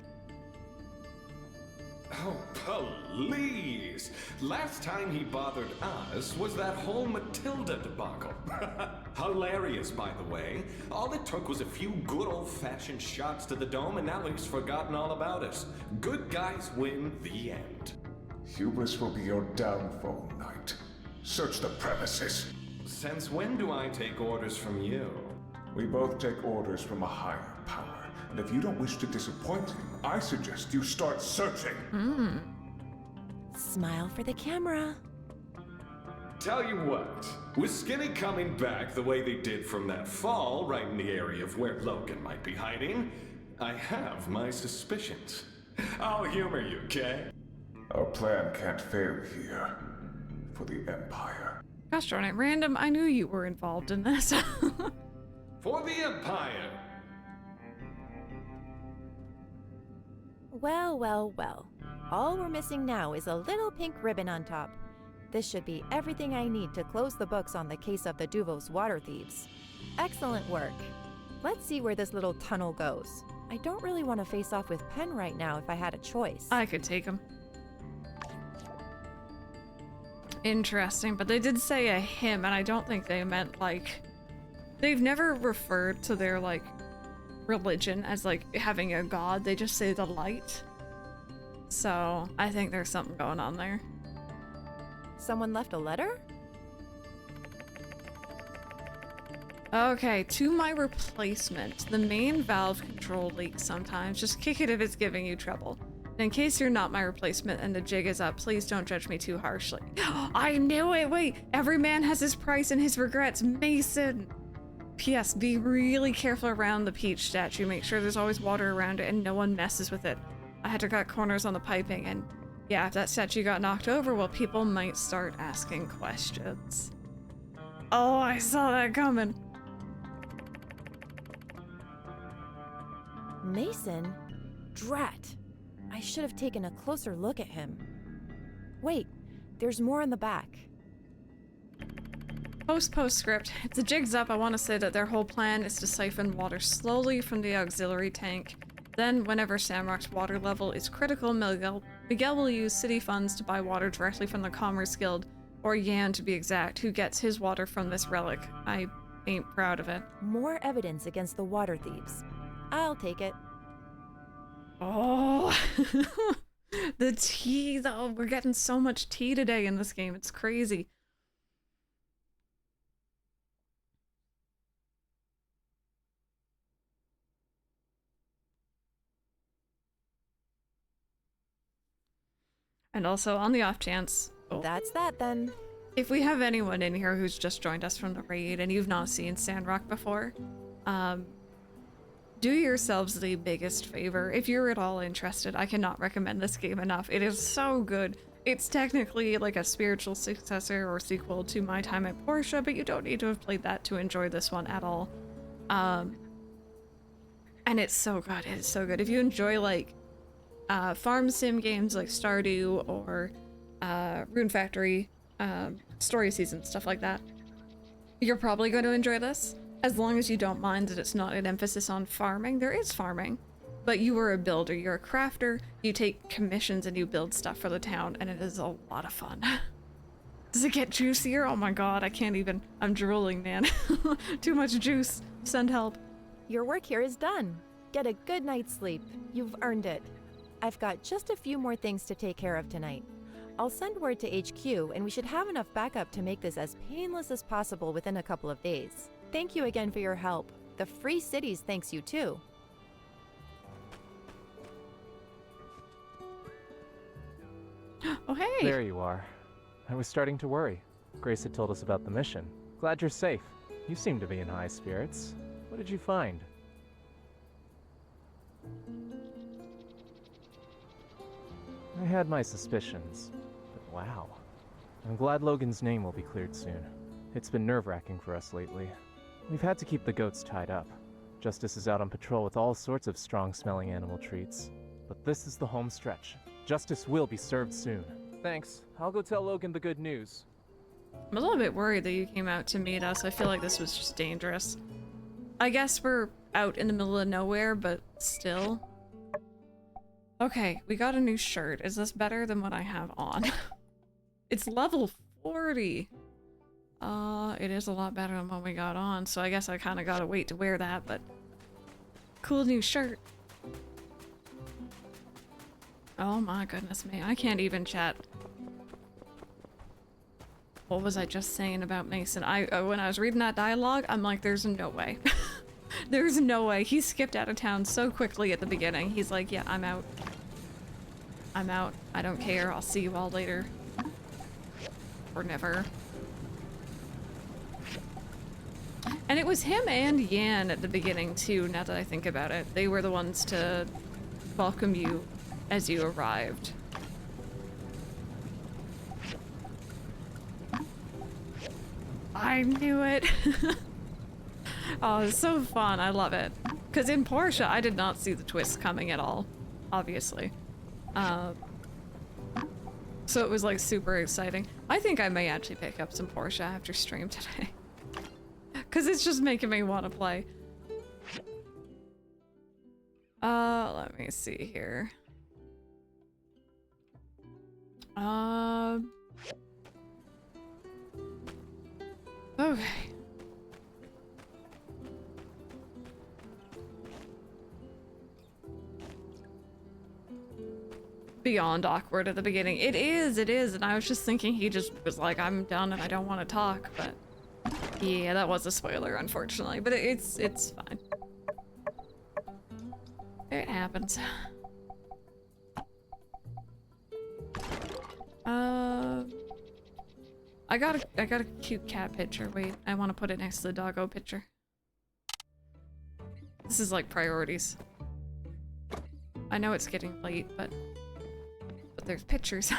Oh, please! Last time he bothered us was that whole Matilda debacle. Hilarious, by the way. All it took was a few good old-fashioned shots to the dome, and now he's forgotten all about us. Good guys win the end. Hubris will be your downfall, Knight. Search the premises. Since when do I take orders from you? We both take orders from a higher power. And if you don't wish to disappoint him, I suggest you start searching. Smile for the camera. Tell you what, with Skinny coming back the way they did from that fall, right in the area of where Logan might be hiding, I have my suspicions. I'll humor you, okay? Our plan can't fail here. For the Empire. Gosh darn it, Random, I knew you were involved in this. For the Empire! Well, well, well. All we're missing now is a little pink ribbon on top. This should be everything I need to close the books on the case of the Duvos water thieves. Excellent work. Let's see where this little tunnel goes. I don't really want to face off with Penn right now if I had a choice. I could take him. Interesting, but they did say a him, and I don't think they meant, like... They've never referred to their, like, religion as, like, having a god. They just say the light. So, I think there's something going on there. Someone left a letter? Okay, to my replacement. The main valve control leaks sometimes. Just kick it if it's giving you trouble. In case you're not my replacement and the jig is up, please don't judge me too harshly. I knew it! Wait! Every man has his price and his regrets. Mason! P.S. Be really careful around the peach statue. Make sure there's always water around it and no one messes with it. I had to cut corners on the piping, and yeah, if that statue got knocked over, well, people might start asking questions. Oh, I saw that coming. Mason? Drat! I should have taken a closer look at him. Wait, there's more in the back. Postscript. If the jig's up, I want to say that their whole plan is to siphon water slowly from the auxiliary tank. Then, whenever Sandrock's water level is critical, Miguel will use city funds to buy water directly from the Commerce Guild, or Yan to be exact, who gets his water from this relic. I ain't proud of it. More evidence against the water thieves. I'll take it. Oh, the tea though. We're getting so much tea today in this game. It's crazy. And also, on the off chance... Oh, That's that then. if we have anyone in here who's just joined us from the raid and you've not seen Sandrock before, do yourselves the biggest favor. If you're at all interested, I cannot recommend this game enough. It is so good. It's technically like a spiritual successor or sequel to my time at Portia, but you don't need to have played that to enjoy this one at all. And it's so good. It is so good. If you enjoy like farm sim games like Stardew or Rune Factory, Story Season, stuff like that, you're probably going to enjoy this. As long as you don't mind that it's not an emphasis on farming. There is farming, but you are a builder, you're a crafter, you take commissions and you build stuff for the town, and it is a lot of fun. Does it get juicier? Oh my god, I can't even. I'm drooling, man. Too much juice. Send help. Your work here is done. Get a good night's sleep. You've earned it. I've got just a few more things to take care of tonight. I'll send word to HQ, and we should have enough backup to make this as painless as possible within a couple of days. Thank you again for your help. The Free Cities thanks you too. Oh, hey! There you are. I was starting to worry. Grace had told us about the mission. Glad you're safe. You seem to be in high spirits. What did you find? I had my suspicions, but wow. I'm glad Logan's name will be cleared soon. It's been nerve-wracking for us lately. We've had to keep the goats tied up. Justice is out on patrol with all sorts of strong-smelling animal treats. But this is the home stretch. Justice will be served soon. Thanks. I'll go tell Logan the good news. I'm a little bit worried that you came out to meet us. I feel like this was just dangerous. I guess we're out in the middle of nowhere, but still. Okay, we got a new shirt. Is this better than what I have on? It's level 40. It is a lot better than what we got on, so I guess I kind of gotta wait to wear that, but cool new shirt. Oh my goodness me, I can't even chat. What was I just saying about Mason? When I was reading that dialogue, I'm like, there's no way. There's no way. He skipped out of town so quickly at the beginning. He's like, yeah, I'm out. I'm out. I don't care. I'll see you all later. Or never. And it was him and Yan at the beginning too, now that I think about it. They were the ones to welcome you as you arrived. I knew it. Oh, it's so fun. I love it. Because in Portia, I did not see the twist coming at all, obviously. So it was like super exciting. I think I may actually pick up some Portia after stream today. Because it's just making me want to play. Let me see here. Okay. Beyond awkward at the beginning. It is, and I was just thinking he just was like, I'm done and I don't want to talk, but yeah, that was a spoiler, unfortunately, but it's fine. It happens. I got a cute cat picture. Wait, I want to put it next to the doggo picture. This is like priorities. I know it's getting late, but there's pictures.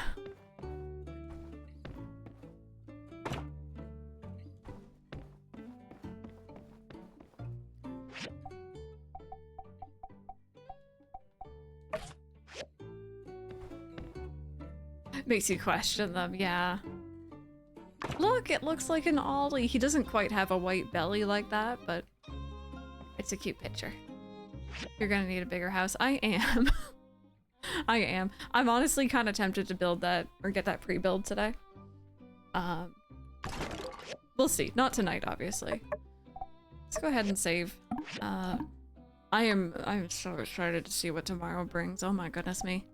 Makes you question them, yeah. Look, it looks like an ollie. He doesn't quite have a white belly like that, but it's a cute picture. You're gonna need a bigger house. I am. I am. I'm honestly kind of tempted to build that or get that pre-build today. We'll see. Not tonight, obviously. Let's go ahead and save. I'm so excited to see what tomorrow brings. Oh my goodness me.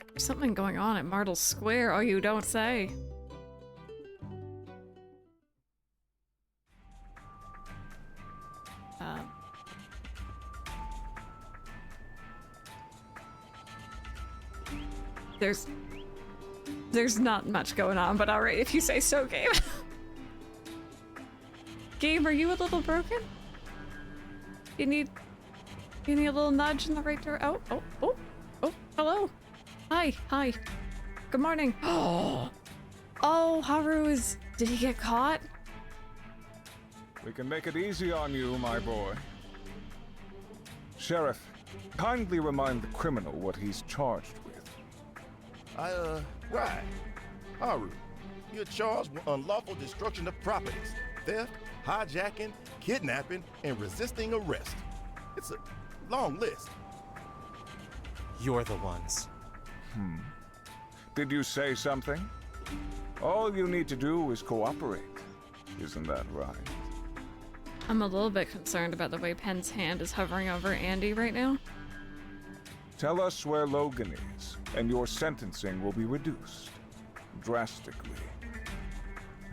There's something going on at Martle Square. Oh, you don't say. There's not much going on, but alright, if you say so, Gabe. Gabe, are you a little broken? You need a little nudge in the right direction. Oh, hello. Hi. Good morning. Oh, Haru did he get caught? We can make it easy on you, my boy. Sheriff, kindly remind the criminal what he's charged with. Right. Haru, you're charged with unlawful destruction of properties, theft, hijacking, kidnapping, and resisting arrest. It's a long list. You're the ones. Did you say something? All you need to do is cooperate. Isn't that right? I'm a little bit concerned about the way Penn's hand is hovering over Andy right now. Tell us where Logan is, and your sentencing will be reduced. Drastically.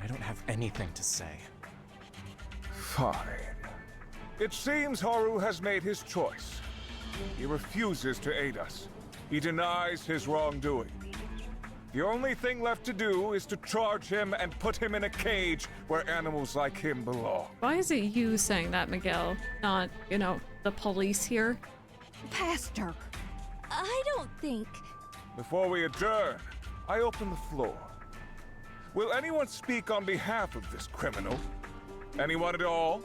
I don't have anything to say. Fine. It seems Haru has made his choice. He refuses to aid us. He denies his wrongdoing. The only thing left to do is to charge him and put him in a cage where animals like him belong. Why is it you saying that, Miguel? Not, the police here? Pastor, I don't think... Before we adjourn, I open the floor. Will anyone speak on behalf of this criminal? Anyone at all?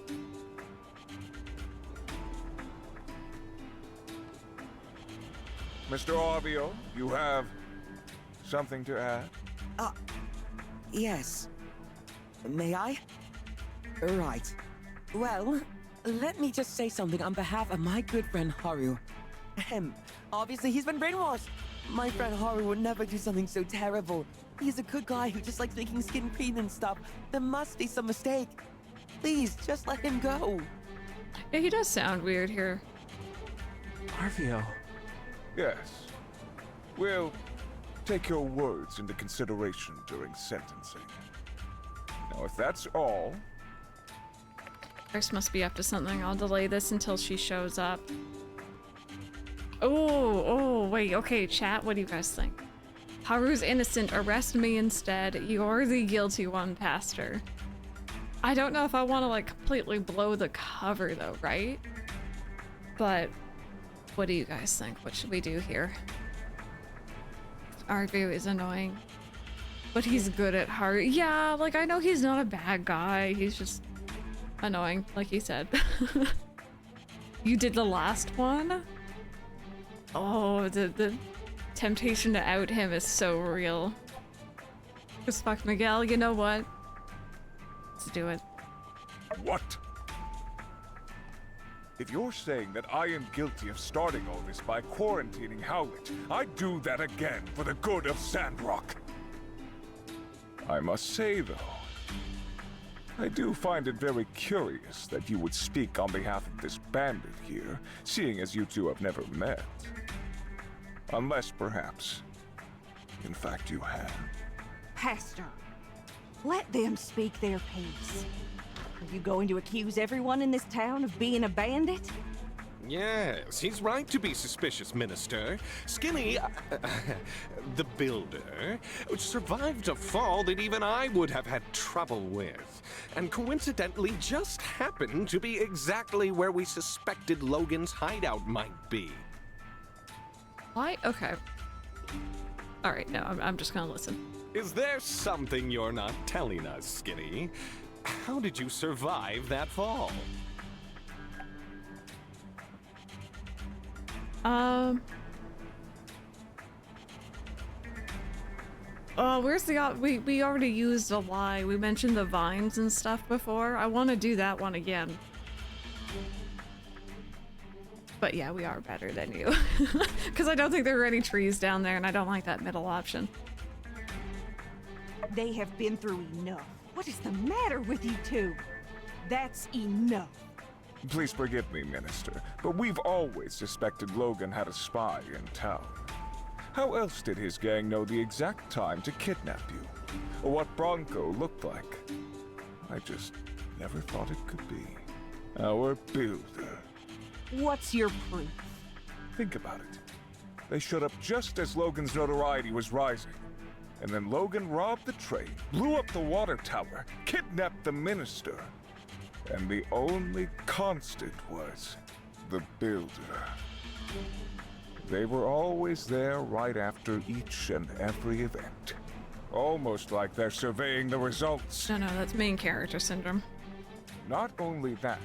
Mr. Arvio, you have something to add? Yes. May I? Right. Well, let me just say something on behalf of my good friend Haru. Obviously he's been brainwashed. My friend Haru would never do something so terrible. He's a good guy who just likes making skin cream and stuff. There must be some mistake. Please, just let him go. Yeah, he does sound weird here. Arvio. Yes. We'll take your words into consideration during sentencing. Now, if that's all... Chris must be up to something. I'll delay this until she shows up. Oh, wait, okay, chat, what do you guys think? Haru's innocent, arrest me instead. You're the guilty one, Pastor. I don't know if I want to, completely blow the cover, though, right? But what do you guys think? What should we do here? Arvu is annoying, but he's good at heart. Yeah, like I know he's not a bad guy. He's just annoying, like he said. You did the last one? Oh, the temptation to out him is so real. Just fuck Miguel, you know what? Let's do it. What? If you're saying that I am guilty of starting all this by quarantining Howlett, I'd do that again for the good of Sandrock. I must say, though, I do find it very curious that you would speak on behalf of this bandit here, seeing as you two have never met. Unless, perhaps, in fact you have. Pastor, let them speak their piece. Are you going to accuse everyone in this town of being a bandit? Yes, he's right to be suspicious, Minister. Skinny, the builder, survived a fall that even I would have had trouble with, and coincidentally just happened to be exactly where we suspected Logan's hideout might be. Why? Okay. Alright, no, I'm just gonna listen. Is there something you're not telling us, Skinny? How did you survive that fall? Where's the we already used a lie. We mentioned the vines and stuff before. I want to do that one again. But yeah, we are better than you. Because I don't think there are any trees down there, and I don't like that middle option. They have been through enough. What is the matter with you two? That's enough. Please forgive me, Minister, but we've always suspected Logan had a spy in town. How else did his gang know the exact time to kidnap you? Or what Bronco looked like? I just never thought it could be. Our builder. What's your proof? Think about it. They showed up just as Logan's notoriety was rising. And then Logan robbed the train, blew up the water tower, kidnapped the minister. And the only constant was the builder. They were always there right after each and every event. Almost like they're surveying the results. No, that's main character syndrome. Not only that,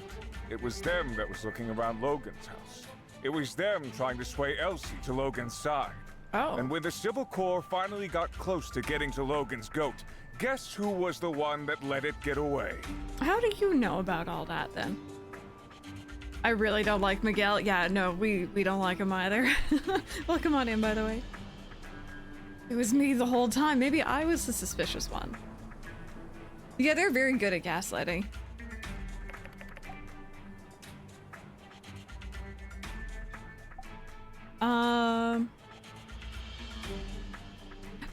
it was them that was looking around Logan's house. It was them trying to sway Elsie to Logan's side. Oh. And when the Civil Corps finally got close to getting to Logan's goat, guess who was the one that let it get away? How do you know about all that then? I really don't like Miguel. Yeah, no, we don't like him either. Welcome on in, by the way. It was me the whole time. Maybe I was the suspicious one. Yeah, they're very good at gaslighting.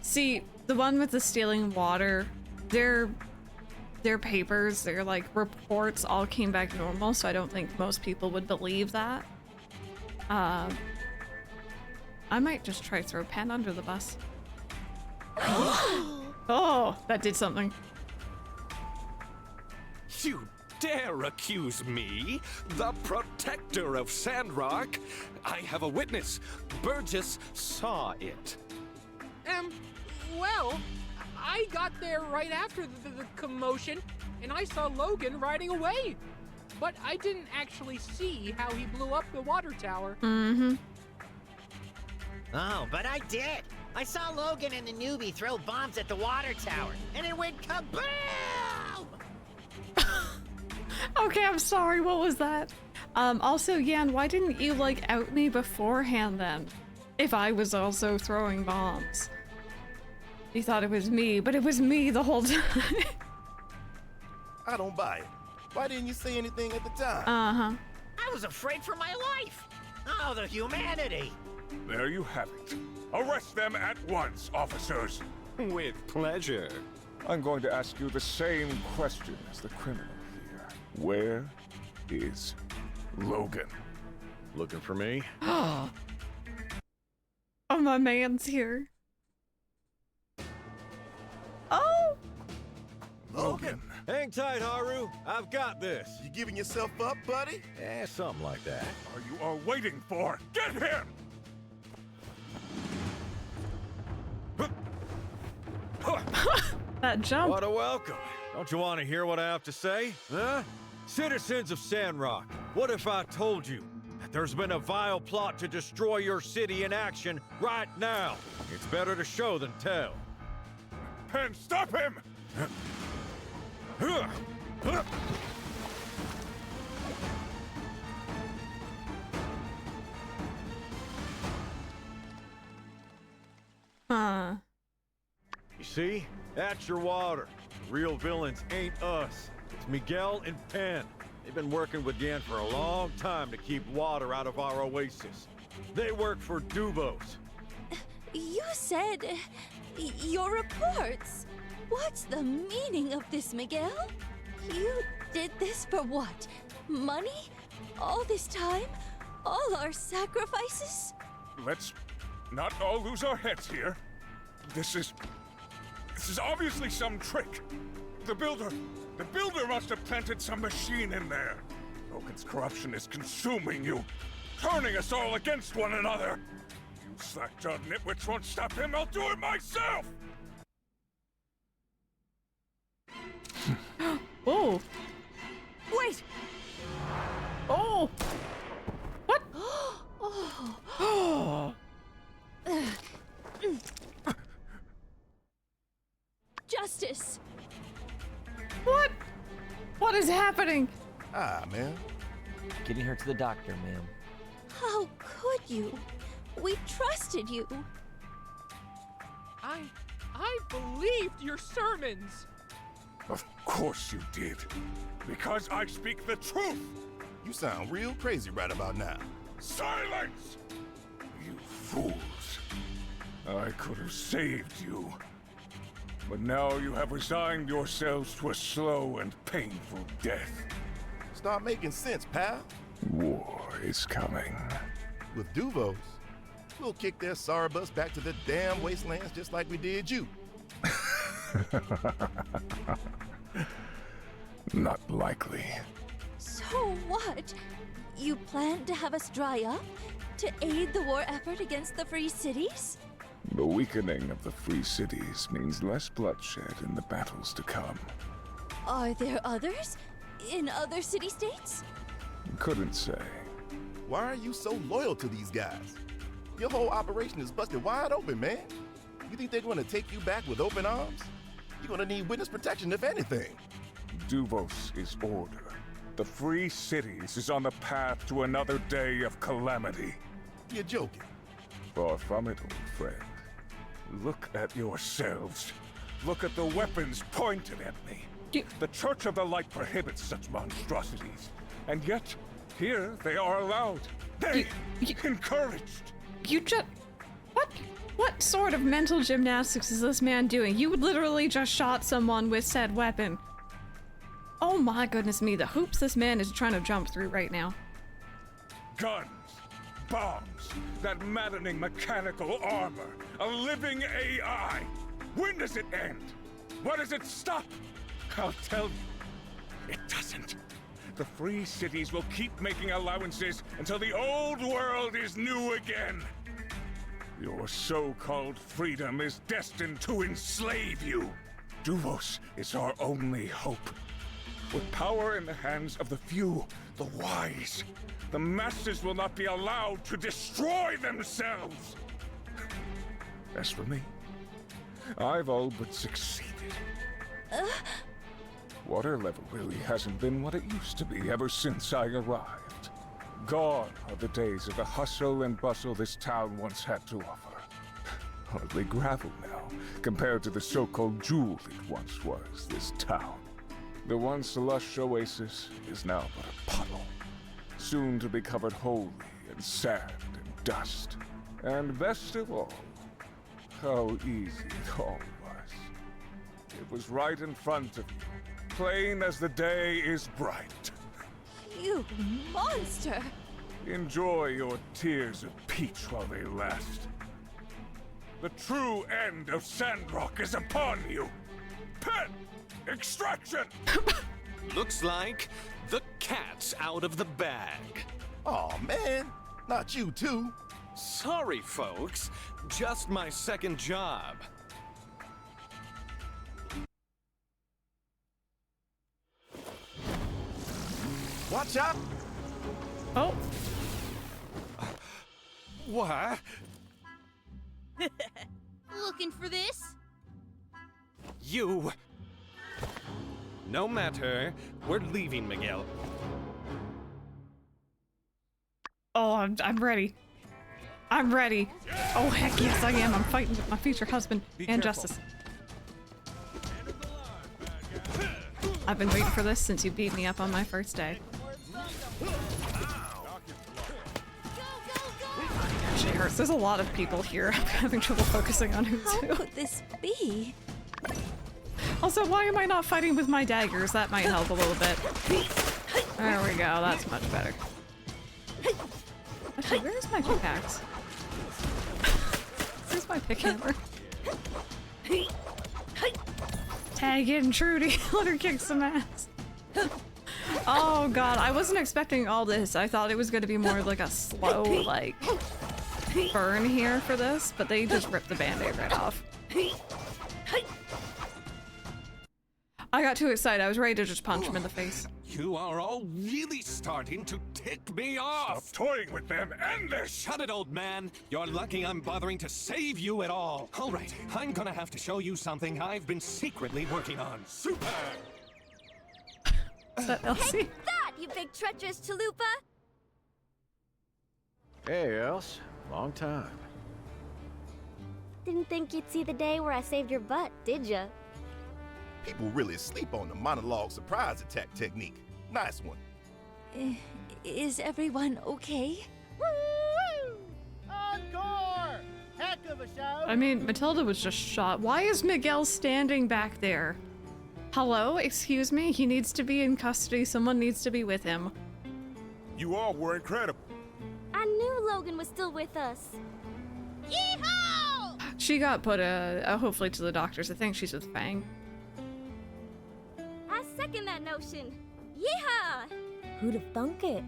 See, the one with the stealing water, their papers, their like reports all came back normal, so I don't think most people would believe that. I might just try throw Pen under the bus. Oh, that did something. You dare accuse me, the protector of Sandrock? I have a witness. Burgess saw it. Well, I got there right after the commotion, and I saw Logan riding away. But I didn't actually see how he blew up the water tower. Mm-hmm. Oh, but I did. I saw Logan and the newbie throw bombs at the water tower, and it went kaboom! Okay, I'm sorry. What was that? Also, Yan, why didn't you, like, out me beforehand then? If I was also throwing bombs. You thought it was me, but it was me the whole time. I don't buy it. Why didn't you say anything at the time? Uh-huh. I was afraid for my life. Oh, the humanity. There you have it. Arrest them at once, officers. With pleasure. I'm going to ask you the same question as the criminal here. Where is Logan? Looking for me? Oh, my man's here. Oh! Logan. Hang tight, Haru. I've got this. You giving yourself up, buddy? Eh, something like that. Are you all waiting for? Get him! That jump. What a welcome. Don't you want to hear what I have to say? Huh? Citizens of Sandrock, what if I told you that there's been a vile plot to destroy your city in action right now? It's better to show than tell. Pen, stop him! Huh. You see? That's your water. The real villains ain't us. It's Miguel and Penn. They've been working with Yen for a long time to keep water out of our oasis. They work for Duvos. You said... your reports. What's the meaning of this, Miguel? You did this for what? Money? All this time? All our sacrifices? Let's not all lose our heads here. This is obviously some trick. The builder must have planted some machine in there. Logan's corruption is consuming you, turning us all against one another. You slack-jawed nitwits won't stop him. I'll do it myself. Oh. Wait! Oh! What? Oh. Justice! What? What is happening? Ah, man. Getting her to the doctor, ma'am. How could you? We trusted you. I believed your sermons. Of course you did. Because I speak the truth. You sound real crazy right about now. Silence! You fools. I could have saved you. But now you have resigned yourselves to a slow and painful death. Start making sense, pal. War is coming. With Duvos, we'll kick their sorry bus back to the damn wastelands just like we did you. Not likely. So what? You plan to have us dry up? To aid the war effort against the Free Cities? The weakening of the Free Cities means less bloodshed in the battles to come. Are there others? In other city-states? Couldn't say. Why are you so loyal to these guys? Your whole operation is busted wide open, man. You think they're going to take you back with open arms? You're going to need witness protection, if anything. Duvos is order. The Free Cities is on the path to another day of calamity. You're joking. Far from it, old friend. Look at yourselves. Look at the weapons pointed at me. The Church of the Light prohibits such monstrosities. And yet, here they are allowed. They encouraged. You just... What sort of mental gymnastics is this man doing? You literally just shot someone with said weapon. Oh my goodness me, the hoops this man is trying to jump through right now. Guns, bombs, that maddening mechanical armor, a living AI. When does it end? When does it stop? I'll tell you, it doesn't. The Free Cities will keep making allowances until the old world is new again. Your so-called freedom is destined to enslave you. Duvos is our only hope. With power in the hands of the few, the wise, the masses will not be allowed to destroy themselves. As for me, I've all but succeeded. Water level really hasn't been what it used to be ever since I arrived. Gone are the days of the hustle and bustle this town once had to offer. Hardly gravel now, compared to the so-called jewel it once was, this town. The once lush oasis is now but a puddle, soon to be covered wholly in sand and dust. And best of all, how easy it all was. It was right in front of you, plain as the day is bright. You monster! Enjoy your tears of peach while they last. The true end of Sandrock is upon you. Penn, Extraction! Looks like the cat's out of the bag. Aw, man. Not you, too. Sorry, folks. Just my second job. Watch out! Oh. What? Looking for this? You. No matter. We're leaving, Miguel. Oh, I'm ready. I'm ready. Oh, heck yes, I am. I'm fighting with my future husband and Justice. I've been waiting for this since you beat me up on my first day. Actually hurts. There's a lot of people here. I'm having trouble focusing on who's who. How could this be? Also, why am I not fighting with my daggers? That might help a little bit. There we go. That's much better. Actually, where's my pickaxe? Where's my pick hammer? Tag in Trudy. Let her kick some ass. Oh god, I wasn't expecting all this. I thought it was going to be more like a slow, like, burn here for this, but they just ripped the band-aid right off. I got too excited. I was ready to just punch him in the face. You are all really starting to tick me off! Stop toying with them, end this! Shut it, old man! You're lucky I'm bothering to save you at all. Alright, I'm gonna have to show you something I've been secretly working on. Super! Is that Elsie? Take that, you big treacherous chalupa! Hey, Else. Long time. Didn't think you'd see the day where I saved your butt, did ya? People really sleep on the monologue surprise attack technique. Nice one. Is everyone okay? Woo! Encore! Heck of a show! I mean, Matilda was just shot. Why is Miguel standing back there? Hello? Excuse me? He needs to be in custody. Someone needs to be with him. You all were incredible. I knew Logan was still with us. Yeehaw! She got put, hopefully to the doctors. I think she's with Fang. I second that notion. Yeehaw! Who'd have thunk it?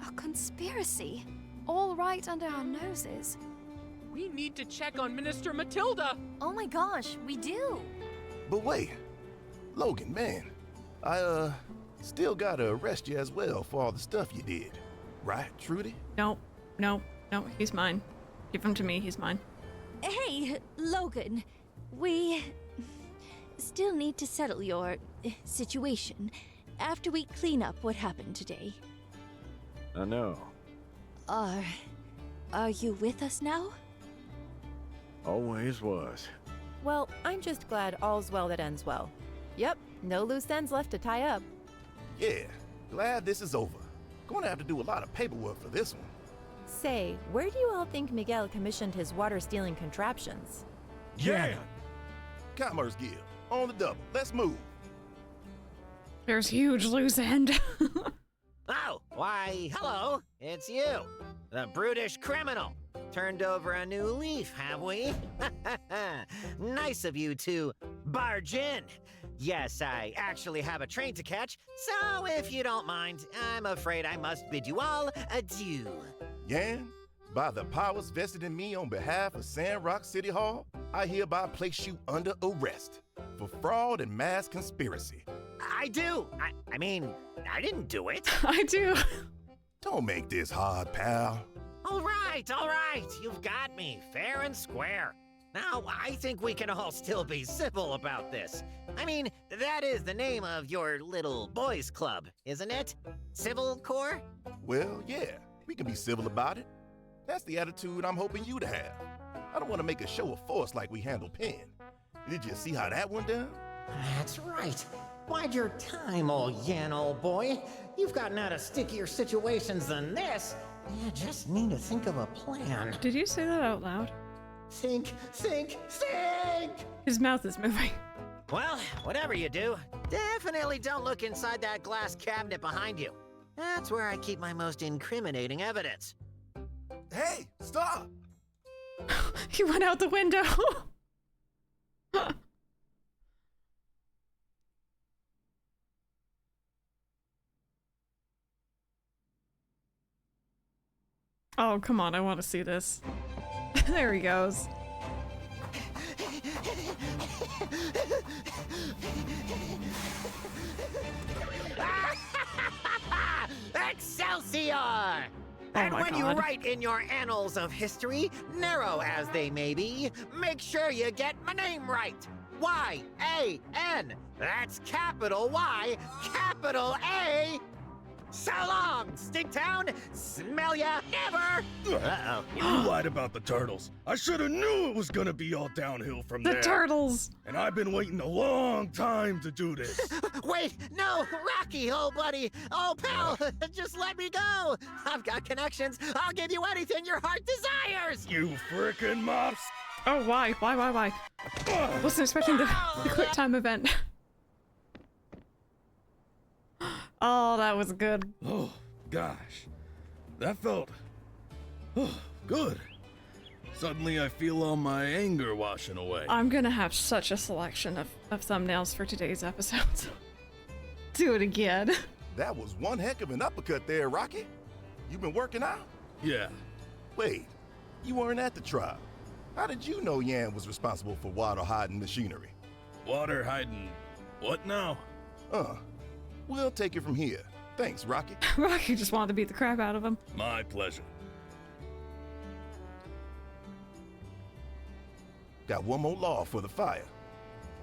A conspiracy. All right under our noses. We need to check on Minister Matilda. Oh my gosh, we do. But wait. Logan, man. I, still gotta arrest you as well for all the stuff you did. Right, Trudy? No, he's mine. Give him to me, he's mine. Hey, Logan. We still need to settle your situation after we clean up what happened today. I know. Are you with us now? Always was. Well, I'm just glad all's well that ends well. Yep, no loose ends left to tie up. Yeah, glad this is over. Gonna have to do a lot of paperwork for this one. Say, where do you all think Miguel commissioned his water-stealing contraptions? Yeah! Commerce Guild, on the double. Let's move. There's huge loose end. Oh, why, hello, it's you, the brutish criminal. Turned over a new leaf, have we? Nice of you to barge in. Yes, I actually have a train to catch, so if you don't mind, I'm afraid I must bid you all adieu. Yan, by the powers vested in me on behalf of Sandrock City Hall, I hereby place you under arrest for fraud and mass conspiracy. I do. I mean, I didn't do it. I do. Don't make this hard, pal. All right, you've got me, fair and square. Now, I think we can all still be civil about this. I mean, that is the name of your little boys club, isn't it? Civil Corps? Well, yeah, we can be civil about it. That's the attitude I'm hoping you to have. I don't want to make a show of force like we handled Penn. Did you see how that went down? That's right. Bide your time, old Yan, old boy. You've gotten out of stickier situations than this. You just need to think of a plan. Did you say that out loud? Think! His mouth is moving. Well, whatever you do, definitely don't look inside that glass cabinet behind you. That's where I keep my most incriminating evidence. Hey, stop! He went out the window. Oh, come on, I want to see this. There he goes. Excelsior! And my when you God. write in your annals of history, narrow as they may be, make sure you get my name right. Y-A-N. That's capital Y, capital A. So long, Stinktown. Smell ya never. Uh-oh. You lied about the turtles. I should have knew it was gonna be all downhill from The there. turtles! And I've been waiting a long time to do this. Wait, no, Rocky, old buddy. Oh, pal, just let me go. I've got connections. I'll give you anything your heart desires. You frickin' mops. Oh, why? Why? Wasn't expecting the quick time event. Oh, that was good. Oh, gosh. That felt... good. Suddenly I feel all my anger washing away. I'm gonna have such a selection of thumbnails for today's episodes. Do it again. That was one heck of an uppercut there, Rocky. You been working out? Yeah. Wait, you weren't at the trial. How did you know Yan was responsible for water hiding machinery? Water hiding... what now? We'll take it from here. Thanks, Rocky. Rocky just wanted to beat the crap out of him. My pleasure. Got one more law for the fire.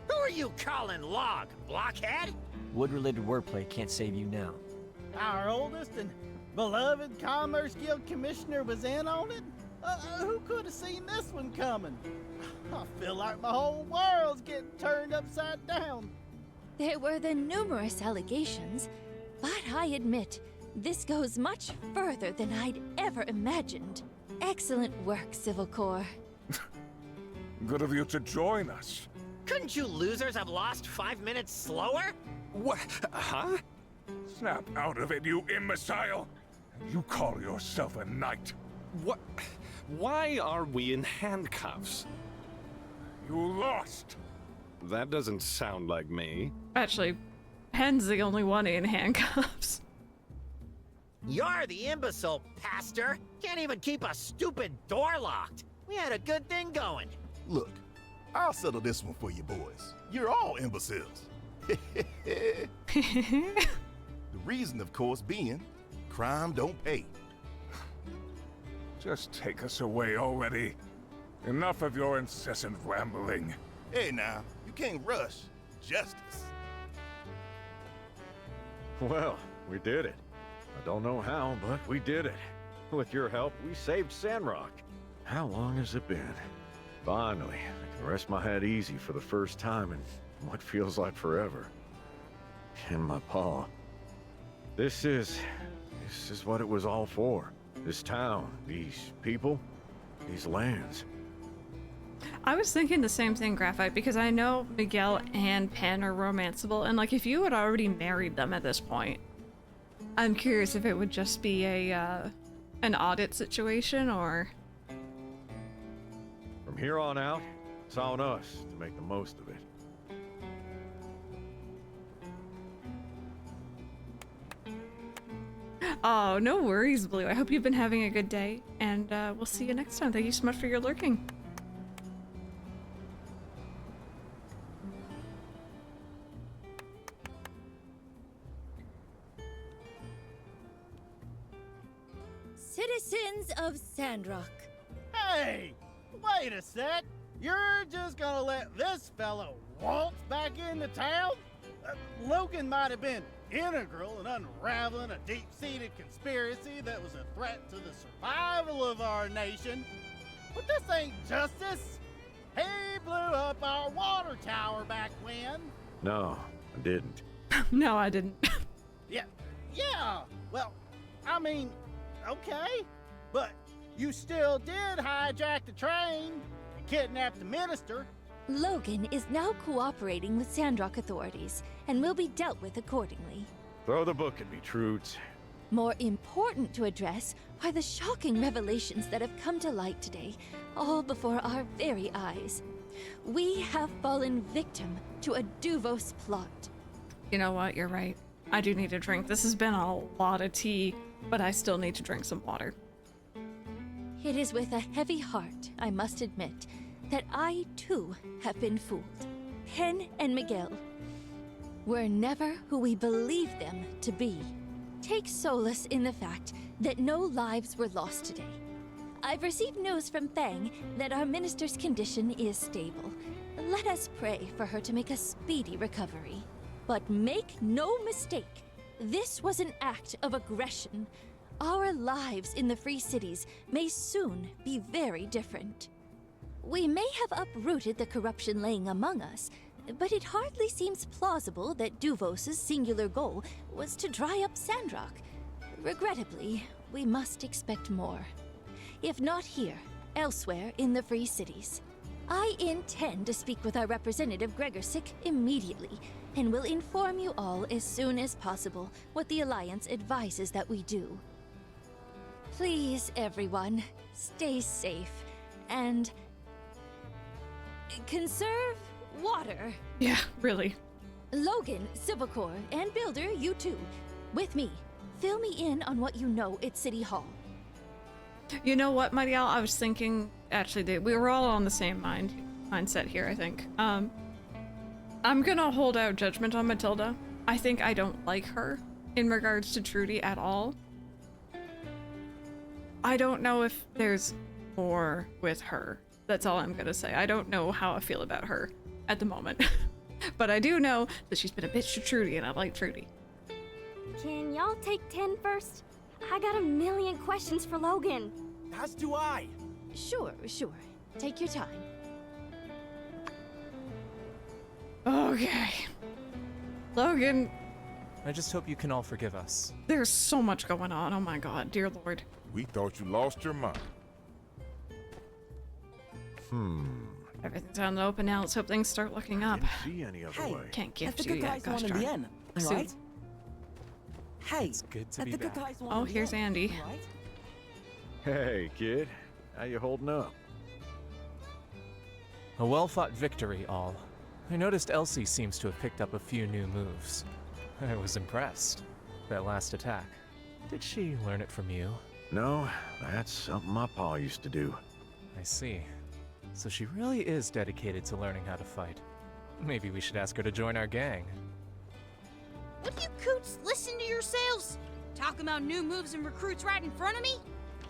Who are you calling Log, blockhead? Wood-related wordplay can't save you now. Our oldest and beloved Commerce Guild Commissioner was in on it? Who could have seen this one coming? I feel like my whole world's getting turned upside down. There were the numerous allegations, but I admit, this goes much further than I'd ever imagined. Excellent work, Civil Corps. Good of you to join us. Couldn't you losers have lost 5 minutes slower? What? Huh? Snap out of it, you imbecile! You call yourself a knight. What? Why are we in handcuffs? You lost. That doesn't sound like me. Actually, Pen's the only one in handcuffs. You're the imbecile, pastor. Can't even keep a stupid door locked. We had a good thing going. Look, I'll settle this one for you boys. You're all imbeciles. The reason, of course, being crime don't pay. Just take us away already. Enough of your incessant rambling. Hey now, you can't rush justice. Well, we did it. I don't know how, but we did it. With your help, we saved Sandrock. How long has it been? Finally, I can rest my head easy for the first time in what feels like forever. In my paw. This is what it was all for. This town, these people, these lands. I was thinking the same thing, Graphite, because I know Miguel and Pen are romanceable, and like if you had already married them at this point, I'm curious if it would just be a an audit situation or. From here on out, it's on us to make the most of it. Oh, no worries, Blue. I hope you've been having a good day, and we'll see you next time. Thank you so much for your lurking. Citizens of Sandrock. Hey, wait a sec. You're just gonna let this fellow waltz back into town? Logan might have been integral in unraveling a deep-seated conspiracy that was a threat to the survival of our nation. But this ain't justice. He blew up our water tower back when. No, I didn't. No, I didn't. Yeah. Well, I mean, okay. But you still did hijack the train and kidnap the minister. Logan is now cooperating with Sandrock authorities and will be dealt with accordingly. Throw the book at me, Troots. More important to address are the shocking revelations that have come to light today, all before our very eyes. We have fallen victim to a Duvos plot. You know what? You're right. I do need a drink. This has been a lot of tea, but I still need to drink some water. It is with a heavy heart, I must admit, that I, too, have been fooled. Pen and Miguel were never who we believed them to be. Take solace in the fact that no lives were lost today. I've received news from Fang that our minister's condition is stable. Let us pray for her to make a speedy recovery. But make no mistake, this was an act of aggression. Our lives in the Free Cities may soon be very different. We may have uprooted the corruption laying among us, but it hardly seems plausible that Duvos's singular goal was to dry up Sandrock. Regrettably, we must expect more. If not here, elsewhere in the Free Cities. I intend to speak with our representative Gregorsic immediately, and will inform you all as soon as possible what the Alliance advises that we do. Please, everyone, stay safe, and conserve water. Yeah, really. Logan, Civil Corps, and Builder, you too. With me. Fill me in on what you know at City Hall. You know what, Marielle? I was thinking, actually, we were all on the same mindset here, I think. I'm gonna hold out judgment on Matilda. I think I don't like her in regards to Trudy at all. I don't know if there's more with her. That's all I'm gonna say. I don't know how I feel about her at the moment. But I do know that she's been a bitch to Trudy, and I like Trudy. Can y'all take 10 first? I got a million questions for Logan. As do I. Sure. Take your time. Okay. Logan. I just hope you can all forgive us. There's so much going on. Oh my god, dear lord. We thought you lost your mind. Everything's out in the open now. Let's hope things start looking up. See any other Hey, way. Can't that's gift the you good yet, guys gosh one in the darn. end, alright? Hey, It's good to that's be the good back. guys one Oh, in the here's end, Andy. alright? Hey, kid. How you holding up? A well-fought victory, all. I noticed Elsie seems to have picked up a few new moves. I was impressed. That last attack. Did she learn it from you? No, that's something my pa used to do. I see. So she really is dedicated to learning how to fight. Maybe we should ask her to join our gang. Would you coots listen to yourselves? Talking about new moves and recruits right in front of me?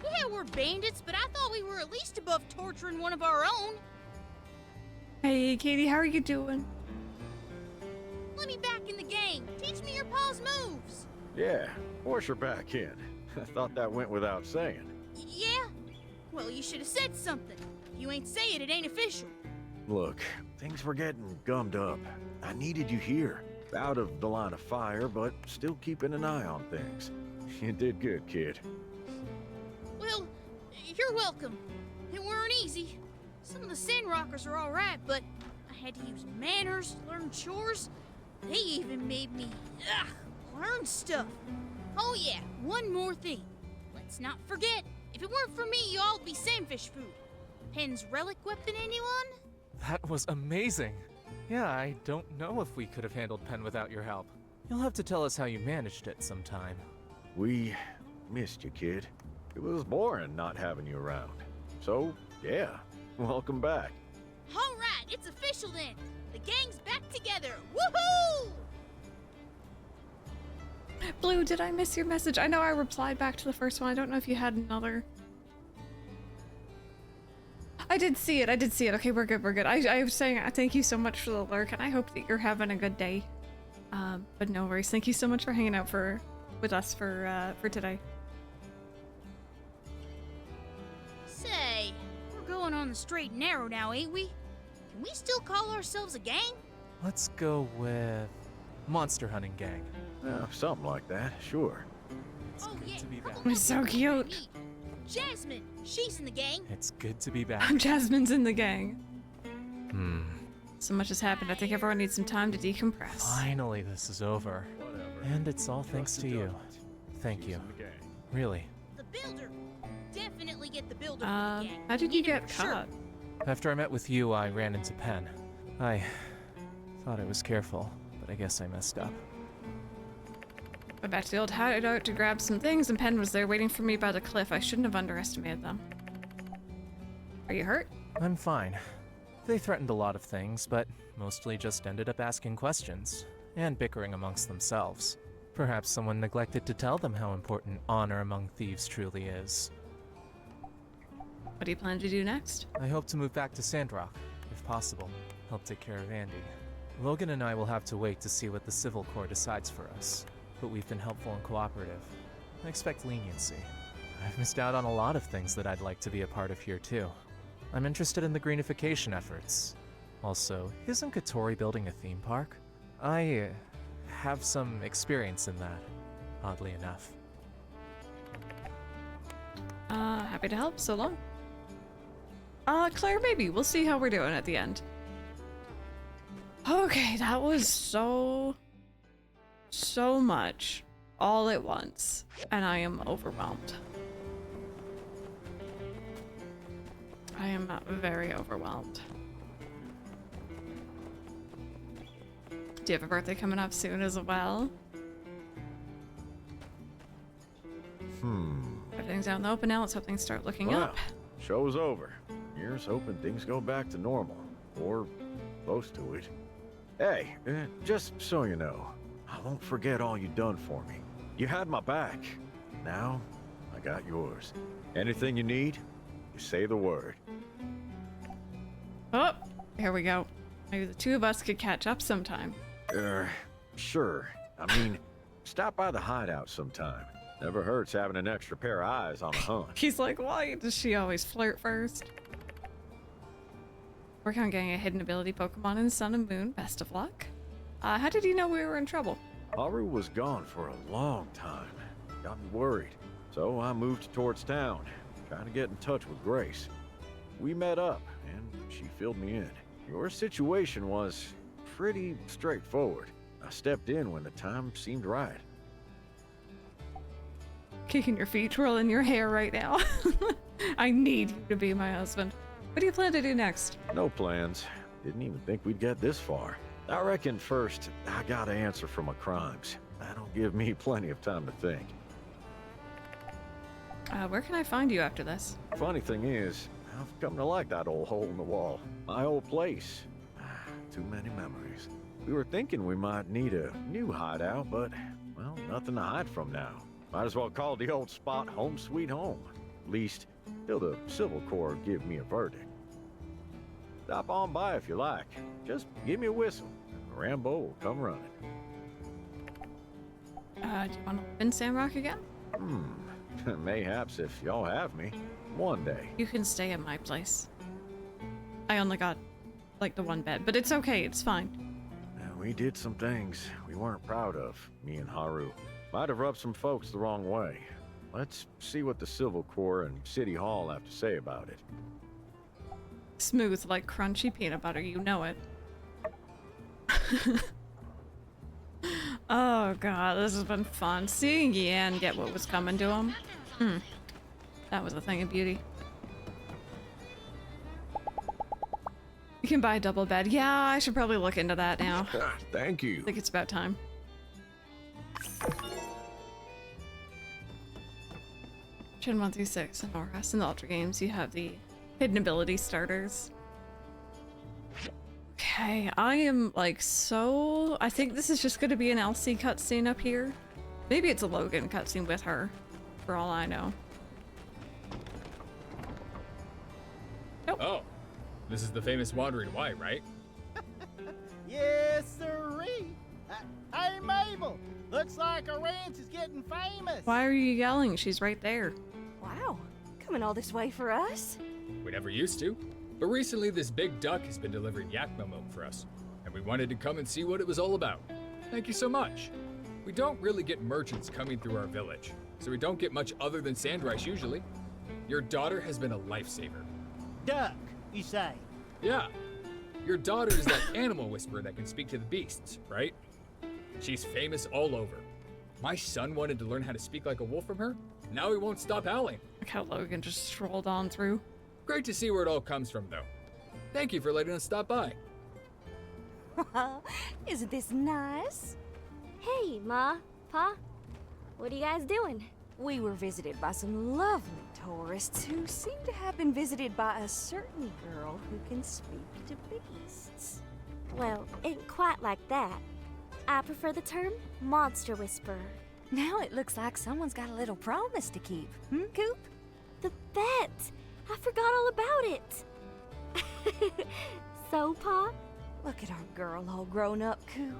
Yeah, we're bandits, but I thought we were at least above torturing one of our own. Hey, Katie, how are you doing? Let me back in the gang. Teach me your pa's moves. Yeah, Portia back in. I thought that went without saying. Yeah? Well, you should have said something. If you ain't say it, it ain't official. Look, things were getting gummed up. I needed you here. Out of the line of fire, but still keeping an eye on things. You did good, kid. Well, you're welcome. It weren't easy. Some of the Sandrockers are alright, but I had to use manners, learn chores. They even made me, learn stuff. Oh yeah, one more thing. Let's not forget, if it weren't for me, you all'd be sandfish food. Pen's relic weapon, anyone? That was amazing! Yeah, I don't know if we could have handled Pen without your help. You'll have to tell us how you managed it sometime. We missed you, kid. It was boring not having you around. So, yeah, welcome back. Alright, it's official then. The gang's back together. Woohoo! Blue, did I miss your message? I know I replied back to the first one. I don't know if you had another. I did see it. Okay, we're good. I was saying thank you so much for the lurk, and I hope that you're having a good day. But no worries. Thank you so much for hanging out with us for today. Say, we're going on the straight and narrow now, ain't we? Can we still call ourselves a gang? Let's go with Monster Hunting Gang. Something like that, sure. It's Oh good yeah, to be back. It's so cute. Jasmine, she's in the gang. It's good to be back. Jasmine's in the gang. So much has happened. I think everyone needs some time to decompress. Finally, this is over. And it's all thanks to you. Thank you. Really. The builder. Definitely get the builder for the gang. How did you get caught? After I met with you, I ran into Pen. I thought I was careful, but I guess I messed up. Went back to the old hideout to grab some things, and Pen was there waiting for me by the cliff. I shouldn't have underestimated them. Are you hurt? I'm fine. They threatened a lot of things, but mostly just ended up asking questions and bickering amongst themselves. Perhaps someone neglected to tell them how important honor among thieves truly is. What do you plan to do next? I hope to move back to Sandrock, if possible. Help take care of Andy. Logan and I will have to wait to see what the Civil Corps decides for us, but we've been helpful and cooperative. I expect leniency. I've missed out on a lot of things that I'd like to be a part of here too. I'm interested in the greenification efforts. Also, isn't Katori building a theme park? I have some experience in that, oddly enough. Happy to help, so long. Claire, maybe. We'll see how we're doing at the end. Okay, that was so much all at once, and I am overwhelmed. I am very overwhelmed. Do you have a birthday coming up soon as well? Everything's out in the open now. Let's hope things start looking up. Show's over. Here's hoping things go back to normal. Or close to it. Hey, just so you know, I won't forget all you done for me. You had my back. Now, I got yours. Anything you need, you say the word. Oh, here we go. Maybe the two of us could catch up sometime. Sure. I mean, stop by the hideout sometime. Never hurts having an extra pair of eyes on a hunt. He's like, why does she always flirt first? Work on getting a hidden ability Pokemon in Sun and Moon. Best of luck. How did you know we were in trouble? Haru was gone for a long time. Got me worried. So I moved towards town, trying to get in touch with Grace. We met up, and she filled me in. Your situation was pretty straightforward. I stepped in when the time seemed right. Kicking your feet, twirling your hair right now. I need you to be my husband. What do you plan to do next? No plans. Didn't even think we'd get this far. I reckon first, I gotta answer for my crimes. That'll give me plenty of time to think. Where can I find you after this? Funny thing is, I've come to like that old hole in the wall. My old place. Too many memories. We were thinking we might need a new hideout, but, well, nothing to hide from now. Might as well call the old spot home sweet home. At least, till the Civil Corps give me a verdict. Stop on by if you like. Just give me a whistle. Rambo will come running. Do you want to live in Sandrock again? Mayhaps if y'all have me. One day. You can stay at my place. I only got, like, the one bed, but it's okay, it's fine. We did some things we weren't proud of, me and Haru. Might have rubbed some folks the wrong way. Let's see what the Civil Corps and City Hall have to say about it. Smooth like crunchy peanut butter, you know it. Oh god, this has been fun. Seeing Yan get what was coming to him. That was a thing of beauty. You can buy a double bed. Yeah, I should probably look into that now. Thank you. I think it's about time. Gen 1 through 6 and Norris in the Ultra Games, you have the hidden ability starters. Okay, I am like so... I think this is just going to be an Elsie cutscene up here. Maybe it's a Logan cutscene with her, for all I know. Nope. Oh, this is the famous Wandering White, right? Yes, sirree. Hey, Mabel. Looks like our ranch is getting famous. Why are you yelling? She's right there. Wow, coming all this way for us? We never used to, but recently this big duck has been delivering Yakma milk for us, and we wanted to come and see what it was all about. Thank you so much. We don't really get merchants coming through our village, so we don't get much other than sand rice usually. Your daughter has been a lifesaver. Duck, you say? Yeah. Your daughter is that animal whisperer that can speak to the beasts, right? She's famous all over. My son wanted to learn how to speak like a wolf from her. Now he won't stop howling. Look how Logan just strolled on through. Great to see where it all comes from, though. Thank you for letting us stop by. Isn't this nice? Hey, Ma, Pa. What are you guys doing? We were visited by some lovely tourists who seem to have been visited by a certain girl who can speak to beasts. Well, ain't quite like that. I prefer the term monster whisperer. Now it looks like someone's got a little promise to keep, Coop? The bet! I forgot all about it. So, Pa? Look at our girl all grown up, Coop.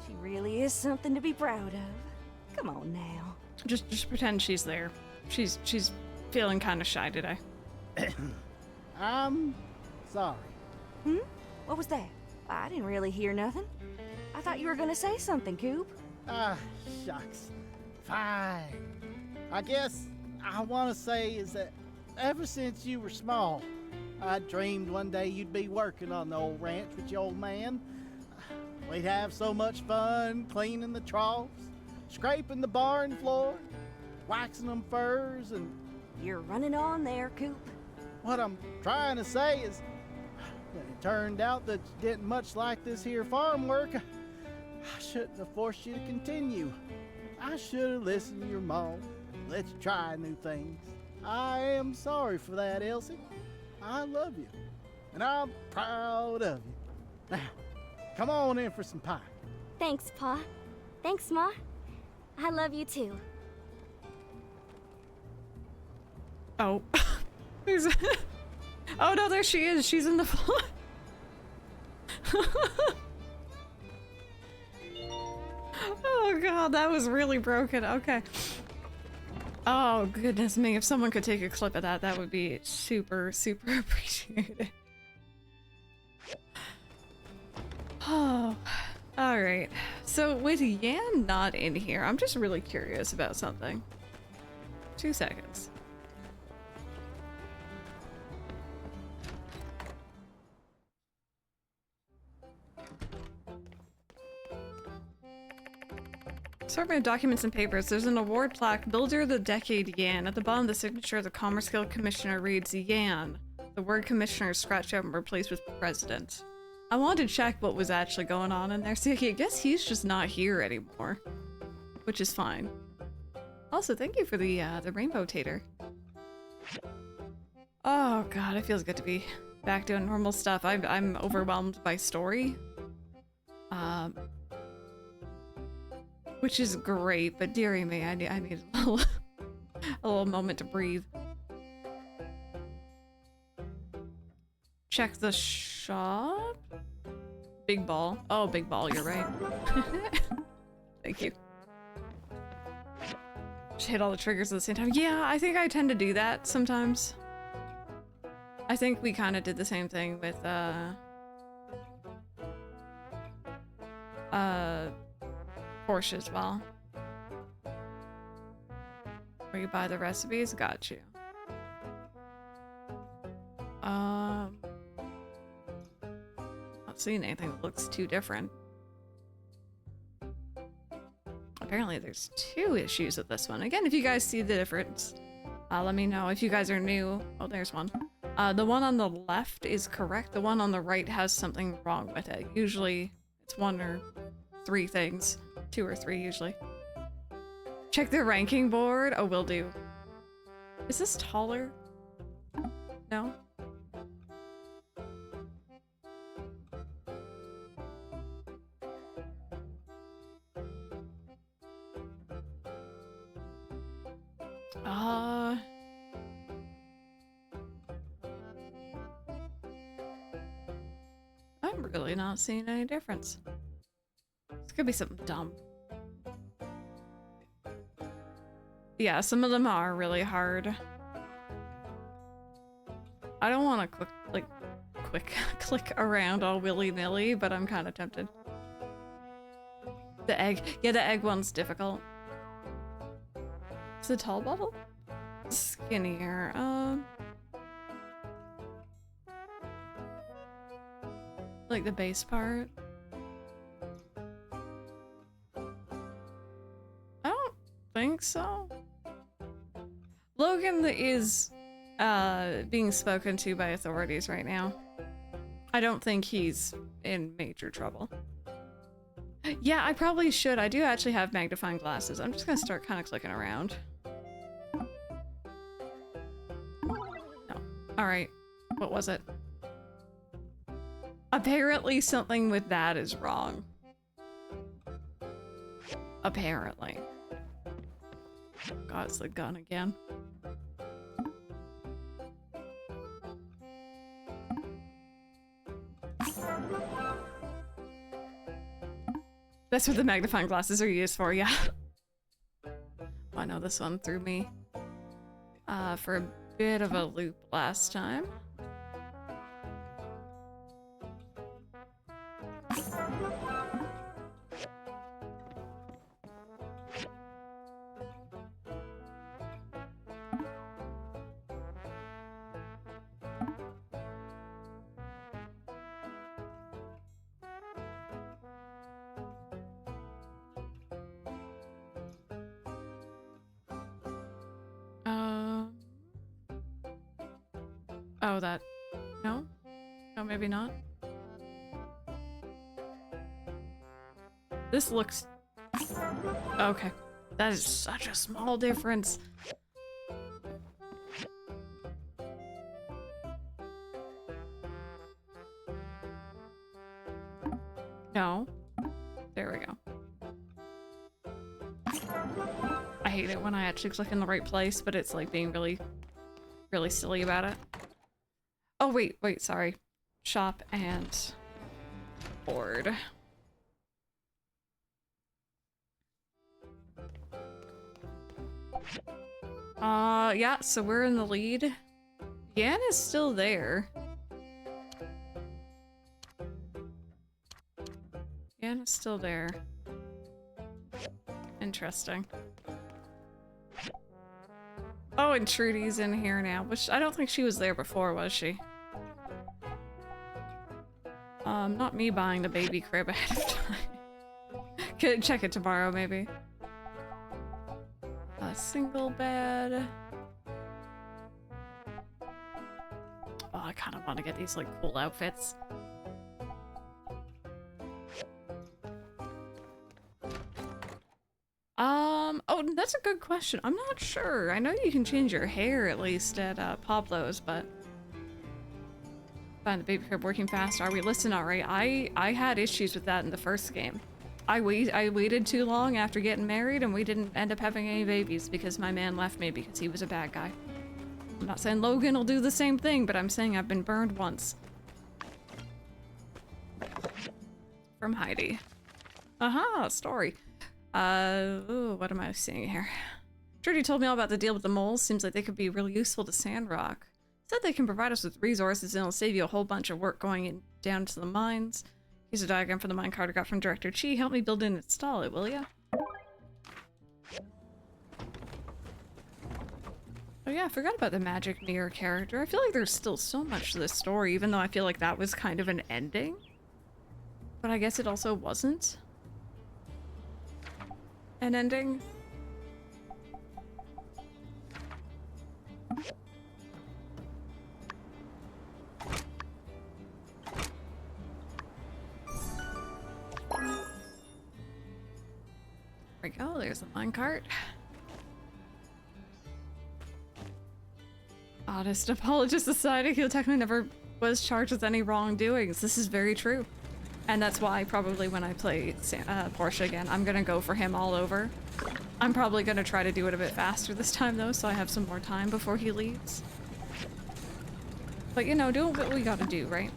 She really is something to be proud of. Come on now. Just pretend she's there. She's feeling kind of shy today. I'm sorry. What was that? I didn't really hear nothing. I thought you were gonna say something, Coop. Ah, shucks. Fine. I guess I want to say is that ever since you were small, I dreamed one day you'd be working on the old ranch with your old man. We'd have so much fun cleaning the troughs, scraping the barn floor, waxing them furs, and... You're running on there, Coop. What I'm trying to say is, when it turned out that you didn't much like this here farm work, I shouldn't have forced you to continue. I should have listened to your mom, let you try new things. I am sorry for that, Elsie. I love you, and I'm proud of you. Now, come on in for some pie. Thanks, Pa. Thanks, Ma. I love you too. Oh. Oh no, there she is. She's in the floor. Oh god, that was really broken. Okay. Oh goodness me, if someone could take a clip of that, that would be super, super appreciated. Oh, alright. So with Yan not in here, I'm just really curious about something. 2 seconds. Assortment of documents and papers. There's an award plaque, Builder of the Decade Yan. At the bottom, the signature of the Commerce Guild Commissioner reads Yan. The word Commissioner is scratched out and replaced with President. I wanted to check what was actually going on in there. See, I guess he's just not here anymore, which is fine. Also, thank you for the rainbow tater. Oh god, it feels good to be back doing normal stuff. I'm overwhelmed by story. Which is great, but dearie me, I need a little moment to breathe. Check the shop. Big ball. Oh, big ball, you're right. Thank you. Just hit all the triggers at the same time. Yeah, I think I tend to do that sometimes. I think we kind of did the same thing with, Portia as well. Where you buy the recipes? Got you. Not seeing anything that looks too different. Apparently there's 2 issues with this one. Again, if you guys see the difference, let me know. If you guys are new, oh, there's one. The one on the left is correct. The one on the right has something wrong with it. Usually it's 1 or 3 things. 2 or 3 usually. Check the ranking board. Oh, will do. Is this taller? No? I'm really not seeing any difference. This could be something dumb. Yeah, some of them are really hard. I don't want to click around all willy-nilly, but I'm kind of tempted. The egg. Yeah, the egg one's difficult. Is the tall bottle skinnier? Like the base part. I don't think so. Logan is being spoken to by authorities right now. I don't think he's in major trouble. Yeah, I probably should. I do actually have magnifying glasses. I'm just gonna start kind of clicking around. Alright, what was it? Apparently something with that is wrong. Apparently. God, it's the gun again. That's what the magnifying glasses are used for, yeah. I know this one threw me for a bit of a loop last time. Oh, that. No? No, maybe not. This looks... Okay. That is such a small difference. No. There we go. I hate it when I actually click in the right place, but it's like being really silly about it. Oh, wait, sorry. Shop and board. Yeah, so we're in the lead. Yan is still there. Yan is still there. Interesting. Oh, and Trudy's in here now, which I don't think she was there before, was she? Not me buying the baby crib ahead of time. Could check it tomorrow, maybe. A single bed. Oh, I kind of want to get these, like, cool outfits. Oh, that's a good question. I'm not sure. I know you can change your hair, at least, at, Pablo's, but... Find the baby crib working fast. Are we listening alright? I had issues with that in the first game. I waited too long after getting married, and we didn't end up having any babies because my man left me because he was a bad guy. I'm not saying Logan will do the same thing, but I'm saying I've been burned once. From Heidi. Aha, story. Ooh, what am I seeing here? Trudy told me all about the deal with the moles. Seems like they could be really useful to Sandrock. Said they can provide us with resources and it'll save you a whole bunch of work going in down to the mines. Here's a diagram for the minecart I got from Director Chi. Help me build and install it, will ya? Oh yeah, I forgot about the magic mirror character. I feel like there's still so much to this story, even though I feel like that was kind of an ending. But I guess it also wasn't an ending. There we go, there's the minecart. Honest apologist aside, he technically never was charged with any wrongdoings. This is very true. And that's why probably when I play Portia again, I'm gonna go for him all over. I'm probably gonna try to do it a bit faster this time though, so I have some more time before he leaves. But you know, doing what we gotta do, right?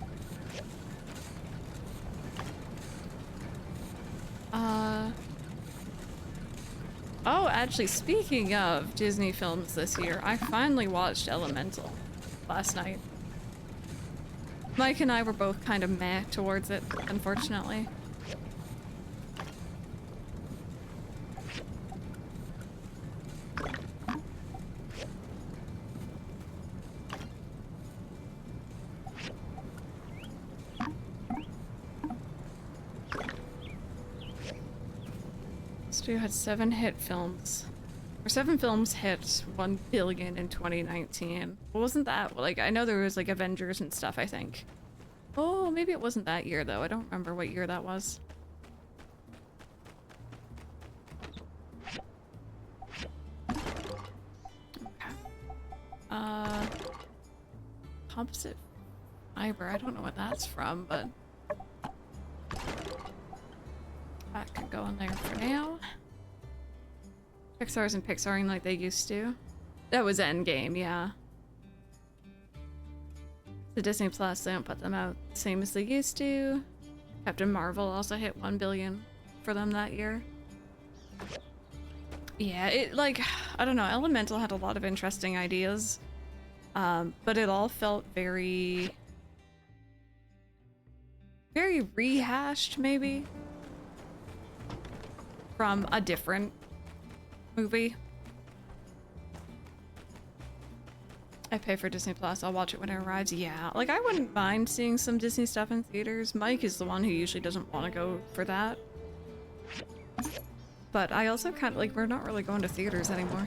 Oh, actually, speaking of Disney films this year, I finally watched Elemental last night. Mike and I were both kind of meh towards it, unfortunately. Studio had 7 hit films. Or 7 films hit 1 billion in 2019. Wasn't that, like, I know there was like Avengers and stuff, I think. Oh, maybe it wasn't that year though. I don't remember what year that was. Okay. composite fiber. I don't know what that's from, but that can go in there for now. Pixar isn't Pixaring like they used to. That was Endgame, yeah. The Disney Plus, they don't put them out the same as they used to. Captain Marvel also hit 1 billion for them that year. Yeah, it like, I don't know, Elemental had a lot of interesting ideas, but it all felt very rehashed, maybe, from a different movie. I pay for Disney Plus, I'll watch it when it arrives. Yeah, like I wouldn't mind seeing some Disney stuff in theaters. Mike is the one who usually doesn't want to go for that. But I also kind of like, we're not really going to theaters anymore.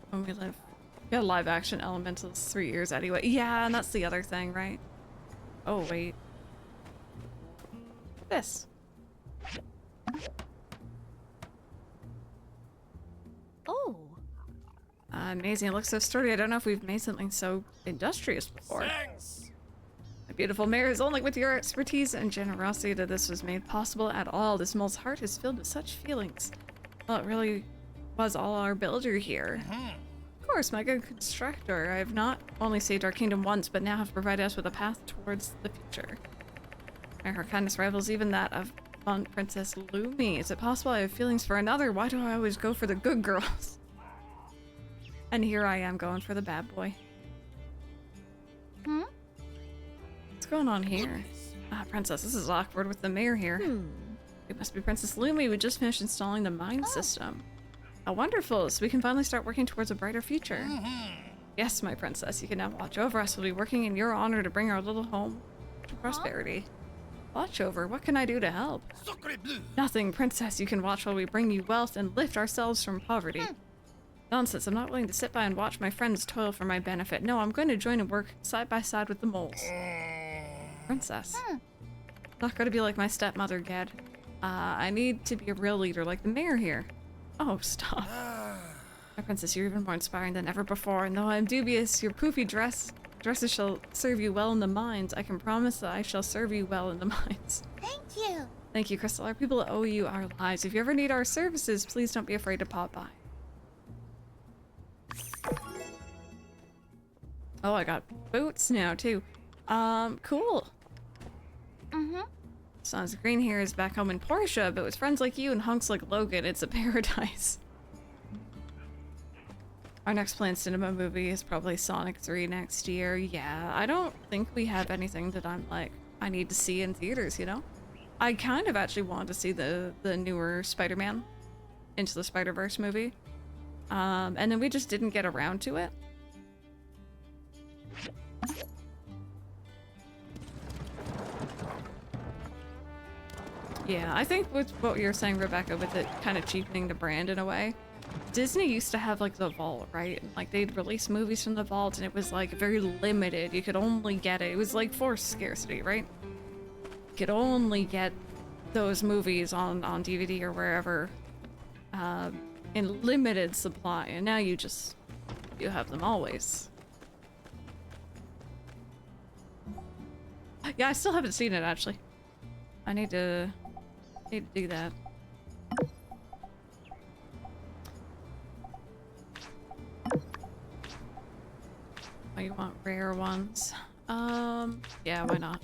When we live. Yeah, live action Elemental's 3 years anyway. Yeah, and that's the other thing, right? Oh, wait. This. Oh. Amazing. It looks so sturdy. I don't know if we've made something so industrious before. Thanks. My beautiful mare, is only with your expertise and generosity that this was made possible at all. This mole's heart is filled with such feelings. Well, it really was all our builder here. Of course, my good constructor. I have not only saved our kingdom once, but now have provided us with a path towards the future. And her kindness rivals even that of Font Princess Lumi. Is it possible I have feelings for another? Why do I always go for the good girls? And here I am going for the bad boy. What's going on here? Ah, Princess, this is awkward with the mayor here. It must be Princess Lumi. We just finished installing the mine system. How wonderful, so we can finally start working towards a brighter future. Yes, my princess, you can now watch over us. We'll be working in your honor to bring our little home to prosperity. Watch over? What can I do to help? Nothing, princess. You can watch while we bring you wealth and lift ourselves from poverty. Nonsense, I'm not willing to sit by and watch my friends toil for my benefit. No, I'm going to join and work side by side with the moles. Princess. Not going to be like my stepmother, Ged. I need to be a real leader like the mayor here. Oh, stop. My princess, you're even more inspiring than ever before, and though I'm dubious your poofy dresses shall serve you well in the mines, I can promise that I shall serve you well in the mines. Thank you. Thank you, Crystal. Our people owe you our lives. If you ever need our services, please don't be afraid to pop by. Oh, I got boots now, too. Cool. Sons Green here is back home in Portia, but with friends like you and hunks like Logan, it's a paradise. Our next planned cinema movie is probably Sonic 3 next year. Yeah, I don't think we have anything that I'm like, I need to see in theaters, you know? I kind of actually want to see the newer Spider-Man Into the Spider-Verse movie. And then we just didn't get around to it. Yeah, I think with what you're saying, Rebecca, with it kind of cheapening the brand in a way. Disney used to have like the vault, right? And, like they'd release movies from the vault and it was like very limited. You could only get it. It was like forced scarcity, right? You could only get those movies on DVD or wherever in limited supply. And now you have them always. Yeah, I still haven't seen it actually. I need to do that. Oh, you want rare ones? Yeah, why not?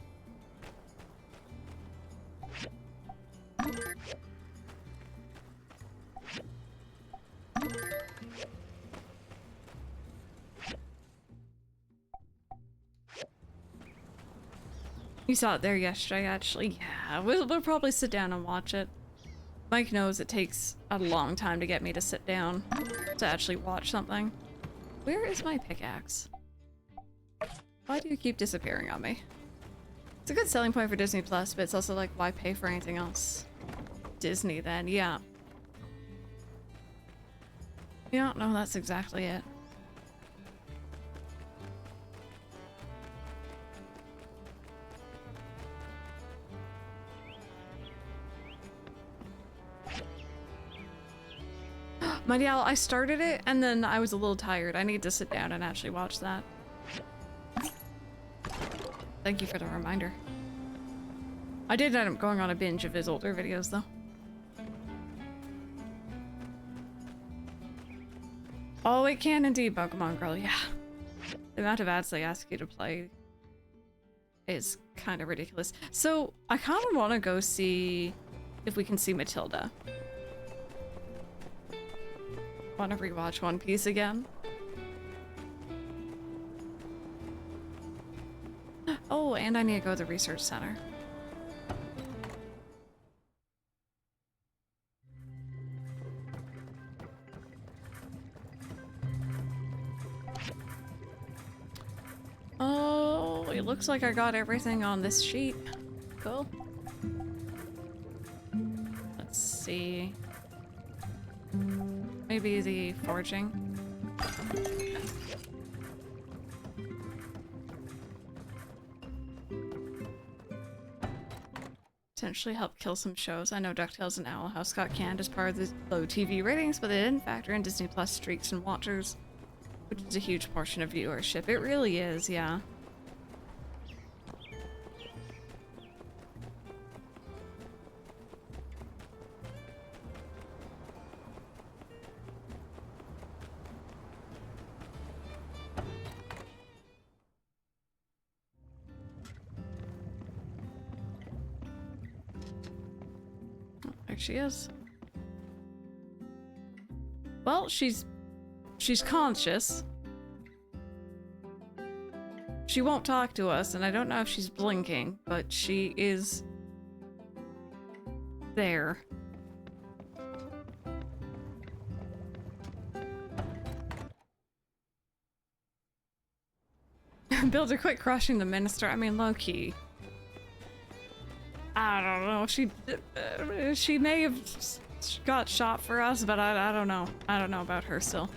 You saw it there yesterday, actually. Yeah, we'll probably sit down and watch it. Mike knows it takes a long time to get me to sit down to actually watch something. Where is my pickaxe? Why do you keep disappearing on me? It's a good selling point for Disney Plus, but it's also like, why pay for anything else? Disney then, yeah. Yeah, no, that's exactly it. Marielle, I started it and then I was a little tired. I need to sit down and actually watch that. Thank you for the reminder. I did end up going on a binge of his older videos though. Oh, it can indeed, Pokemon Girl, yeah. The amount of ads they ask you to play is kind of ridiculous. So, I kind of want to go see if we can see Matilda. Want to rewatch One Piece again? Oh, and I need to go to the research center. Oh, it looks like I got everything on this sheet. Cool. Let's see. Maybe the forging. Potentially help kill some shows. I know DuckTales and Owl House got canned as part of the low TV ratings, but they didn't factor in Disney Plus streaks and watchers, which is a huge portion of viewership. It really is, yeah. There she is. Well, she's conscious. She won't talk to us, and I don't know if she's blinking, but she is there. Builder, quit crushing the minister. I mean, low key. I don't know. She may have got shot for us, but I don't know. I don't know about her still.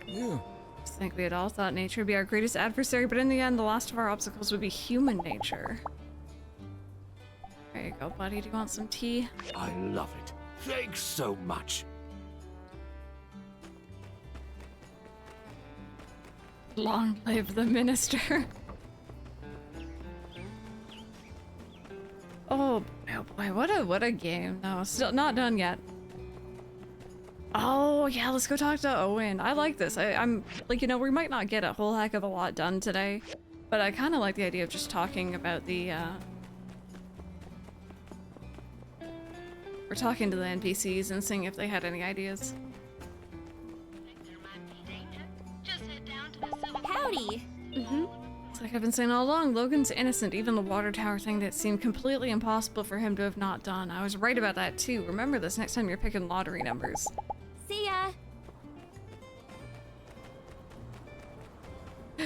Yeah. I think we had all thought nature would be our greatest adversary, but in the end, the last of our obstacles would be human nature. There you go, buddy. Do you want some tea? I love it. Thanks so much. Long live the minister. Oh boy, what a game. No, still not done yet. Oh yeah, let's go talk to Owen. I like this. I'm like, you know, we might not get a whole heck of a lot done today, but I kind of like the idea of just talking about the we're talking to the NPCs and seeing if they had any ideas. Howdy. It's like I've been saying all along, Logan's innocent, even the water tower thing that seemed completely impossible for him to have not done. I was right about that too. Remember this next time you're picking lottery numbers. See ya.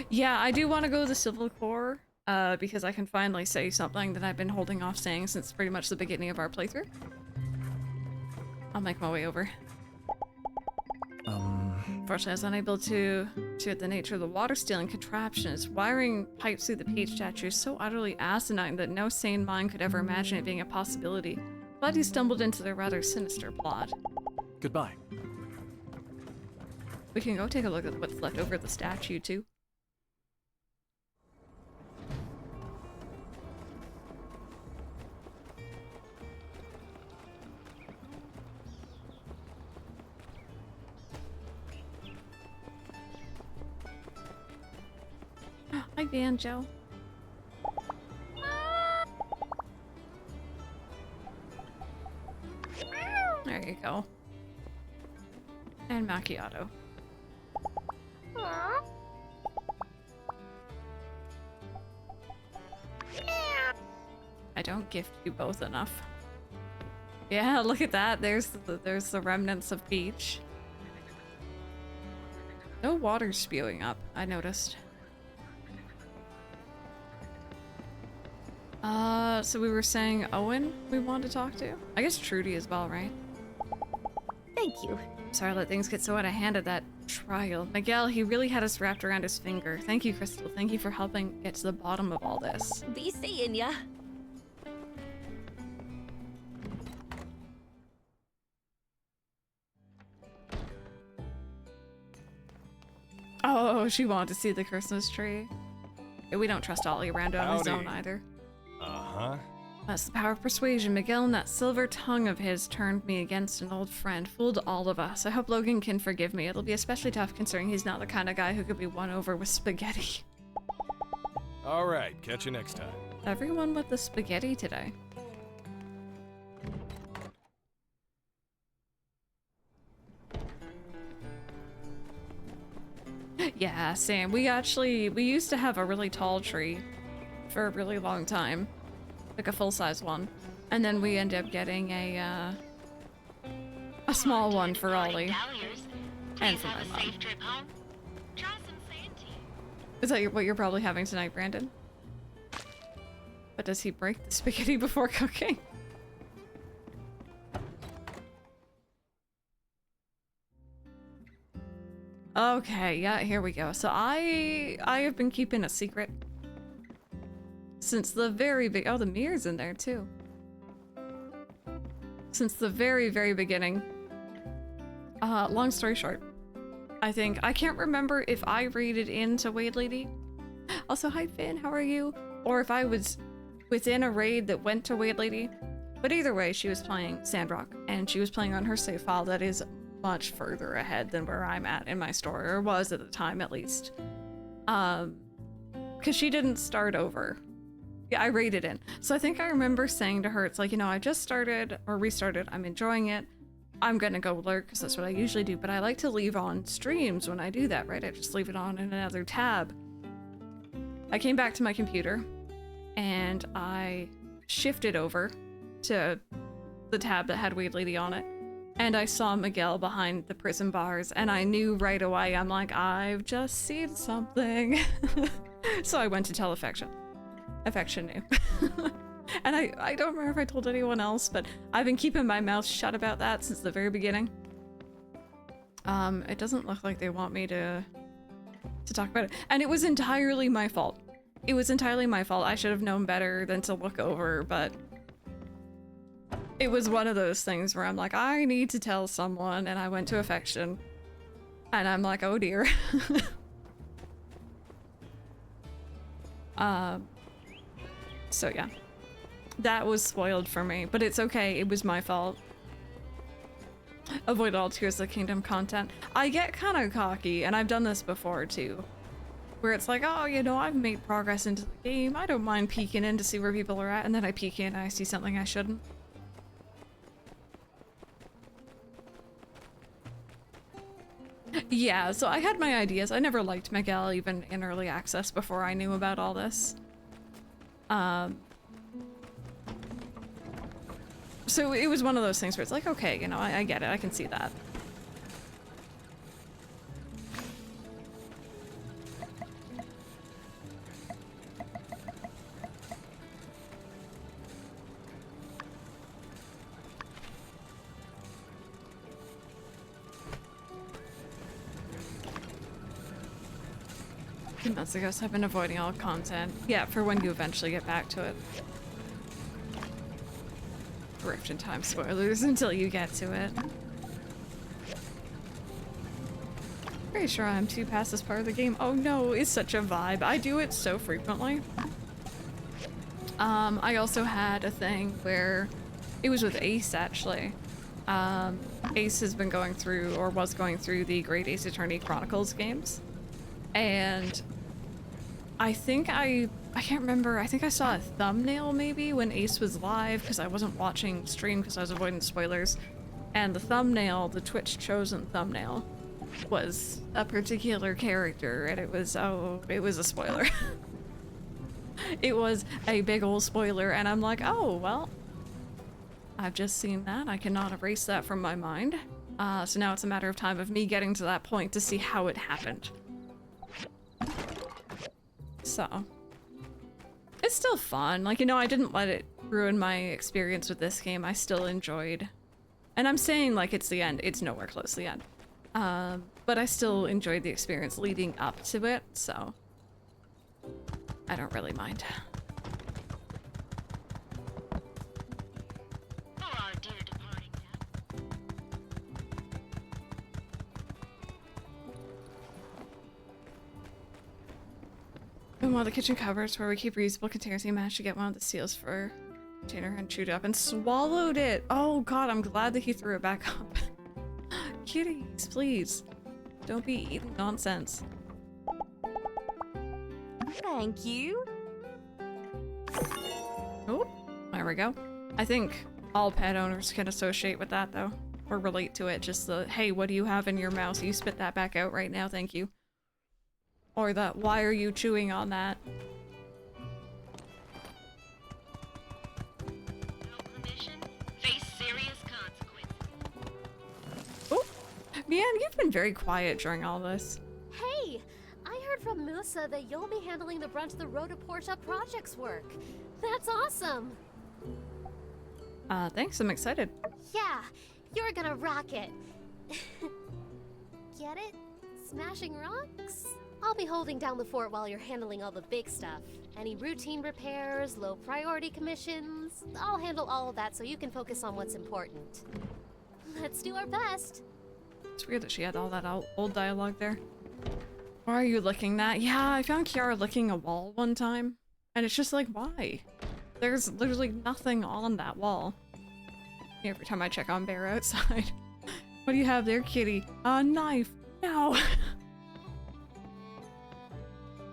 Yeah, I do want to go to the Civil Corps, because I can finally say something that I've been holding off saying since pretty much the beginning of our playthrough. I'll make my way over. Unfortunately, I was unable to at the nature of the water stealing contraption. Its wiring pipes through the Peach statue is so utterly asinine that no sane mind could ever imagine it being a possibility. But he stumbled into their rather sinister plot. Goodbye. We can go take a look at what's left over of the statue, too. Hi, Banjo. There you go. And macchiato. I don't gift you both enough. Yeah, look at that. There's the remnants of Peach. No water spewing up, I noticed. So we were saying Owen we want to talk to? I guess Trudy as well, right? Thank you. Sorry I let things get so out of hand at that trial. Miguel, he really had us wrapped around his finger. Thank you, Crystal. Thank you for helping get to the bottom of all this. Be seeing ya. Oh, she wanted to see the Christmas tree. Yeah, we don't trust Ollie around on his own either. Uh-huh. That's the power of persuasion. Miguel and that silver tongue of his turned me against an old friend, fooled all of us. I hope Logan can forgive me. It'll be especially tough considering he's not the kind of guy who could be won over with spaghetti. All right, catch you next time. Everyone with the spaghetti today. Yeah, Sam, we used to have a really tall tree for a really long time. Like a full-size one. And then we ended up getting a small one for Ollie. And for my mom. Is that what you're probably having tonight, Brandon? But does he break the spaghetti before cooking? Okay, yeah, here we go. So I have been keeping a secret since the very big— oh, the mirror's in there too. Since the very, very beginning. Long story short, I can't remember if I raided into Wade Lady. Also, hi Finn, how are you? Or if I was within a raid that went to Wade Lady. But either way, she was playing Sandrock, and she was playing on her save file that is much further ahead than where I'm at in my story, or was at the time at least. Because she didn't start over. Yeah, I raided in. So I think I remember saying to her, it's like, you know, I just started or restarted. I'm enjoying it. I'm gonna go lurk because that's what I usually do, but I like to leave on streams when I do that, right? I just leave it on in another tab. I came back to my computer and I shifted over to the tab that had Weed Lady on it, and I saw Miguel behind the prison bars, and I knew right away, I'm like, I've just seen something. So I went to tell Affection. Affection knew. And I don't remember if I told anyone else, but I've been keeping my mouth shut about that since the very beginning. It doesn't look like they want me to talk about it. And it was entirely my fault. It was entirely my fault. I should have known better than to look over, but it was one of those things where I'm like, I need to tell someone, and I went to Affection. And I'm like, oh dear. So yeah. That was spoiled for me, but it's okay, it was my fault. Avoid all Tears of the Kingdom content. I get kind of cocky, and I've done this before too, where it's like, oh, you know, I've made progress into the game, I don't mind peeking in to see where people are at, and then I peek in and I see something I shouldn't. Yeah, so I had my ideas. I never liked Miguel even in early access before I knew about all this. So it was one of those things where it's like, okay, you know, I get it, I can see that. Months ago, so I've been avoiding all content. Yeah, for when you eventually get back to it. Rift in time spoilers until you get to it. Pretty sure I'm too past this part of the game. Oh no, it's such a vibe. I do it so frequently. I also had a thing where it was with Ace actually. Ace has been going through, or was going through, the Great Ace Attorney Chronicles games. And I think I can't remember, I think I saw a thumbnail maybe when Ace was live, because I wasn't watching stream because I was avoiding spoilers. And the thumbnail, the Twitch chosen thumbnail, was a particular character, and it was, oh, it was a spoiler. It was a big old spoiler, and I'm like, oh, well, I've just seen that. I cannot erase that from my mind. So now it's a matter of time of me getting to that point to see how it happened. So, it's still fun. Like, you know, I didn't let it ruin my experience with this game. I still enjoyed, and I'm saying like it's the end. It's nowhere close to the end. But I still enjoyed the experience leading up to it, so I don't really mind. one of the kitchen cupboards where we keep reusable containers. He managed to get one of the seals for container and chewed it up and swallowed it. Oh god, I'm glad that he threw it back up. Kitties, please. Don't be eating nonsense. Thank you. Oh, there we go. I think all pet owners can associate with that though, or relate to it. Just the, hey, what do you have in your mouth? You spit that back out right now, thank you. Or the, why are you chewing on that? Face serious consequences. Oh, man, you've been very quiet during all this. Hey, I heard from Musa that you'll be handling the brunt of the Road to Portia project's work. That's awesome. Thanks, I'm excited. Yeah, you're gonna rock it. Get it? Smashing rocks? I'll be holding down the fort while you're handling all the big stuff. Any routine repairs, low priority commissions. I'll handle all of that so you can focus on what's important. Let's do our best. It's weird that she had all that old dialogue there. Why are you licking that? Yeah, I found Kiara licking a wall one time. And it's just like, why? There's literally nothing on that wall. Every time I check on Bear outside. What do you have there, kitty? A knife. No.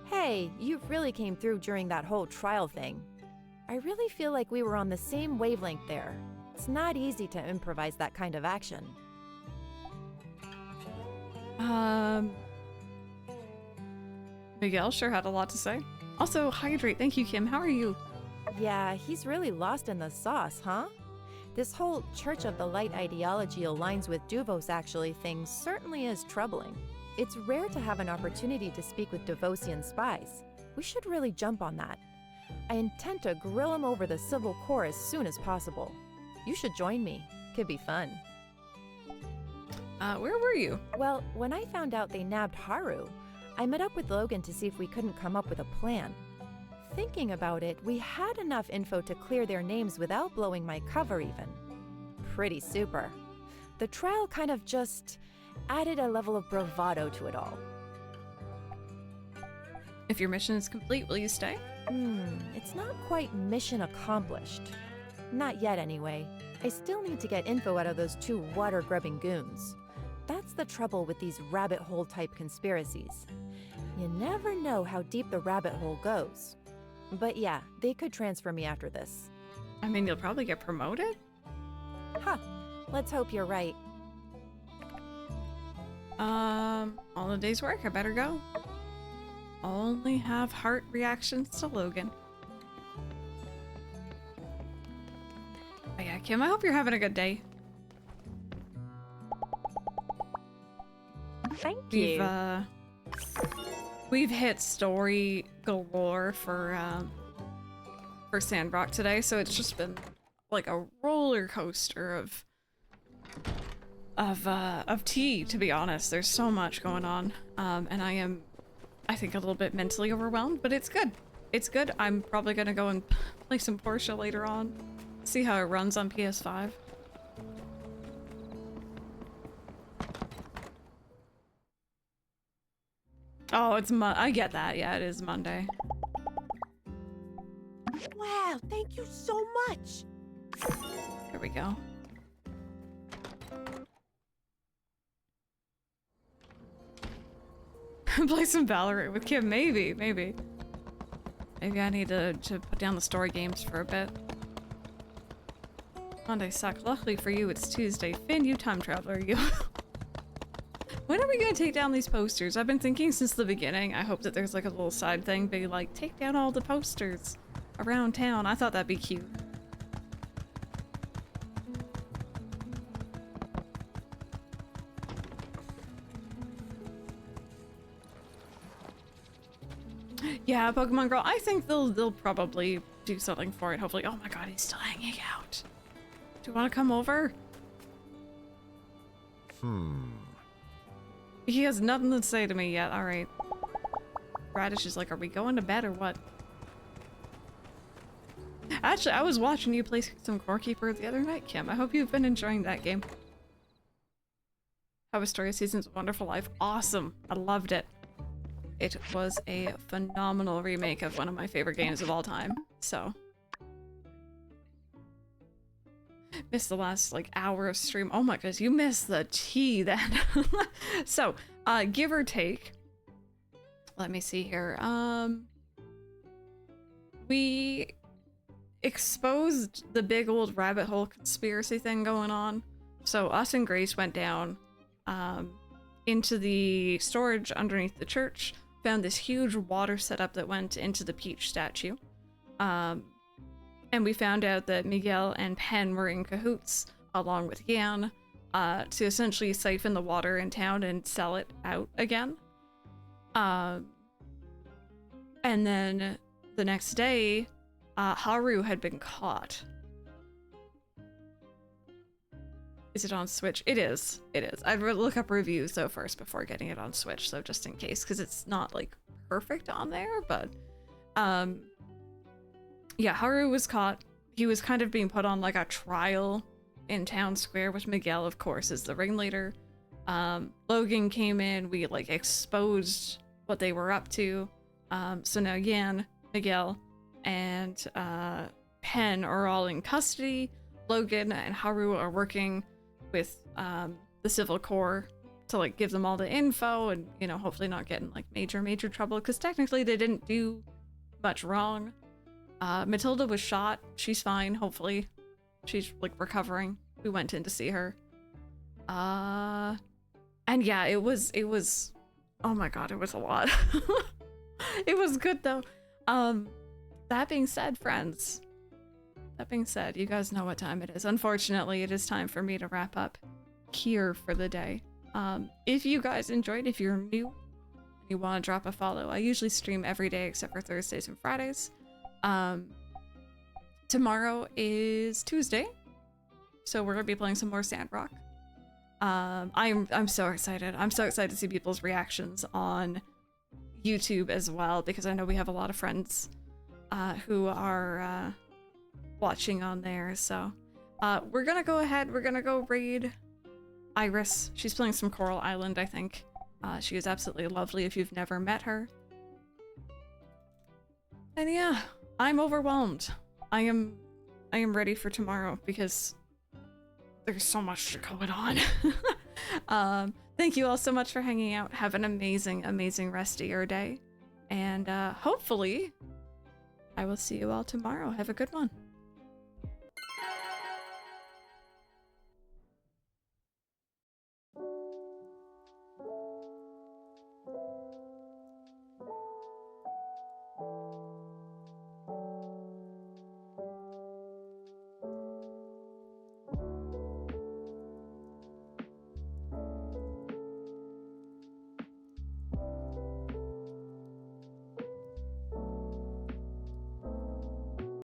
Hey, you really came through during that whole trial thing. I really feel like we were on the same wavelength there. It's not easy to improvise that kind of action. Miguel sure had a lot to say. Also, hydrate. Thank you, Kim. How are you? Yeah, he's really lost in the sauce, huh? This whole Church of the Light ideology aligns with Duvos actually thing certainly is troubling. It's rare to have an opportunity to speak with Devosian spies. We should really jump on that. I intend to grill him over the Civil Corps as soon as possible. You should join me. Could be fun. Where were you? Well, when I found out they nabbed Haru, I met up with Logan to see if we couldn't come up with a plan. Thinking about it, we had enough info to clear their names without blowing my cover even. Pretty super. The trial kind of just added a level of bravado to it all. If your mission is complete, will you stay? It's not quite mission accomplished. Not yet anyway. I still need to get info out of those two water-grubbing goons. That's the trouble with these rabbit hole type conspiracies. You never know how deep the rabbit hole goes. But yeah, they could transfer me after this. I mean, you'll probably get promoted? Huh. Let's hope you're right. All the day's work, I better go. Only have heart reactions to Logan. Oh yeah, Kim, I hope you're having a good day. Thank you. We've hit story galore for Sandrock today, so it's just been like a roller coaster of tea, to be honest. There's so much going on, and I am, I think, a little bit mentally overwhelmed, but it's good. It's good. I'm probably gonna go and play some Portia later on, see how it runs on PS5. Oh, it's I get that. Yeah, it is Monday. Wow, thank you so much. There we go. Play some Valorant with Kim, maybe. Maybe I need to put down the story games for a bit. Monday suck. Luckily for you, it's Tuesday. Finn, you time traveler, you. When are we gonna take down these posters? I've been thinking since the beginning. I hope that there's like a little side thing, be like, take down all the posters around town. I thought that'd be cute. Yeah, Pokemon Girl, I think they'll probably do something for it, hopefully. Oh my god, he's still hanging out. Do you want to come over? He has nothing to say to me yet. Alright. Radish is like, are we going to bed or what? Actually, I was watching you play some Core Keeper the other night, Kim. I hope you've been enjoying that game. How was Story Season's Wonderful Life? Awesome. I loved it. It was a phenomenal remake of one of my favorite games of all time, so. Missed the last, like, hour of stream. Oh my goodness, you missed the tea then. So, give or take, let me see here. We exposed the big old rabbit hole conspiracy thing going on. So us and Grace went down into the storage underneath the church, found this huge water setup that went into the Peach statue. And we found out that Miguel and Penn were in cahoots, along with Yan, to essentially siphon the water in town and sell it out again. And then the next day, Haru had been caught. Is it on Switch? It is. It is. I'd look up reviews though first before getting it on Switch, so just in case, because it's not like perfect on there, but yeah, Haru was caught. He was kind of being put on like a trial in town square, which Miguel, of course, is the ringleader. Logan came in, we like exposed what they were up to. So now Yan, Miguel, and Penn are all in custody. Logan and Haru are working with the Civil Corps to like give them all the info and, you know, hopefully not get in like major trouble, because technically they didn't do much wrong. Matilda was shot. She's fine, hopefully. She's like recovering. We went in to see her. And yeah, it was oh my god, it was a lot. It was good though. That being said, friends, that being said, you guys know what time it is. Unfortunately, it is time for me to wrap up here for the day. If you guys enjoyed, if you're new, you want to drop a follow, I usually stream every day except for Thursdays and Fridays. Tomorrow is Tuesday, so we're gonna be playing some more Sandrock. I'm so excited. I'm so excited to see people's reactions on YouTube as well, because I know we have a lot of friends who are watching on there. So we're gonna go ahead. We're gonna go raid Iris. She's playing some Coral Island, I think. She is absolutely lovely if you've never met her. And yeah, I'm overwhelmed. I am ready for tomorrow because there's so much going on. Thank you all so much for hanging out. Have an amazing rest of your day. And hopefully I will see you all tomorrow. Have a good one.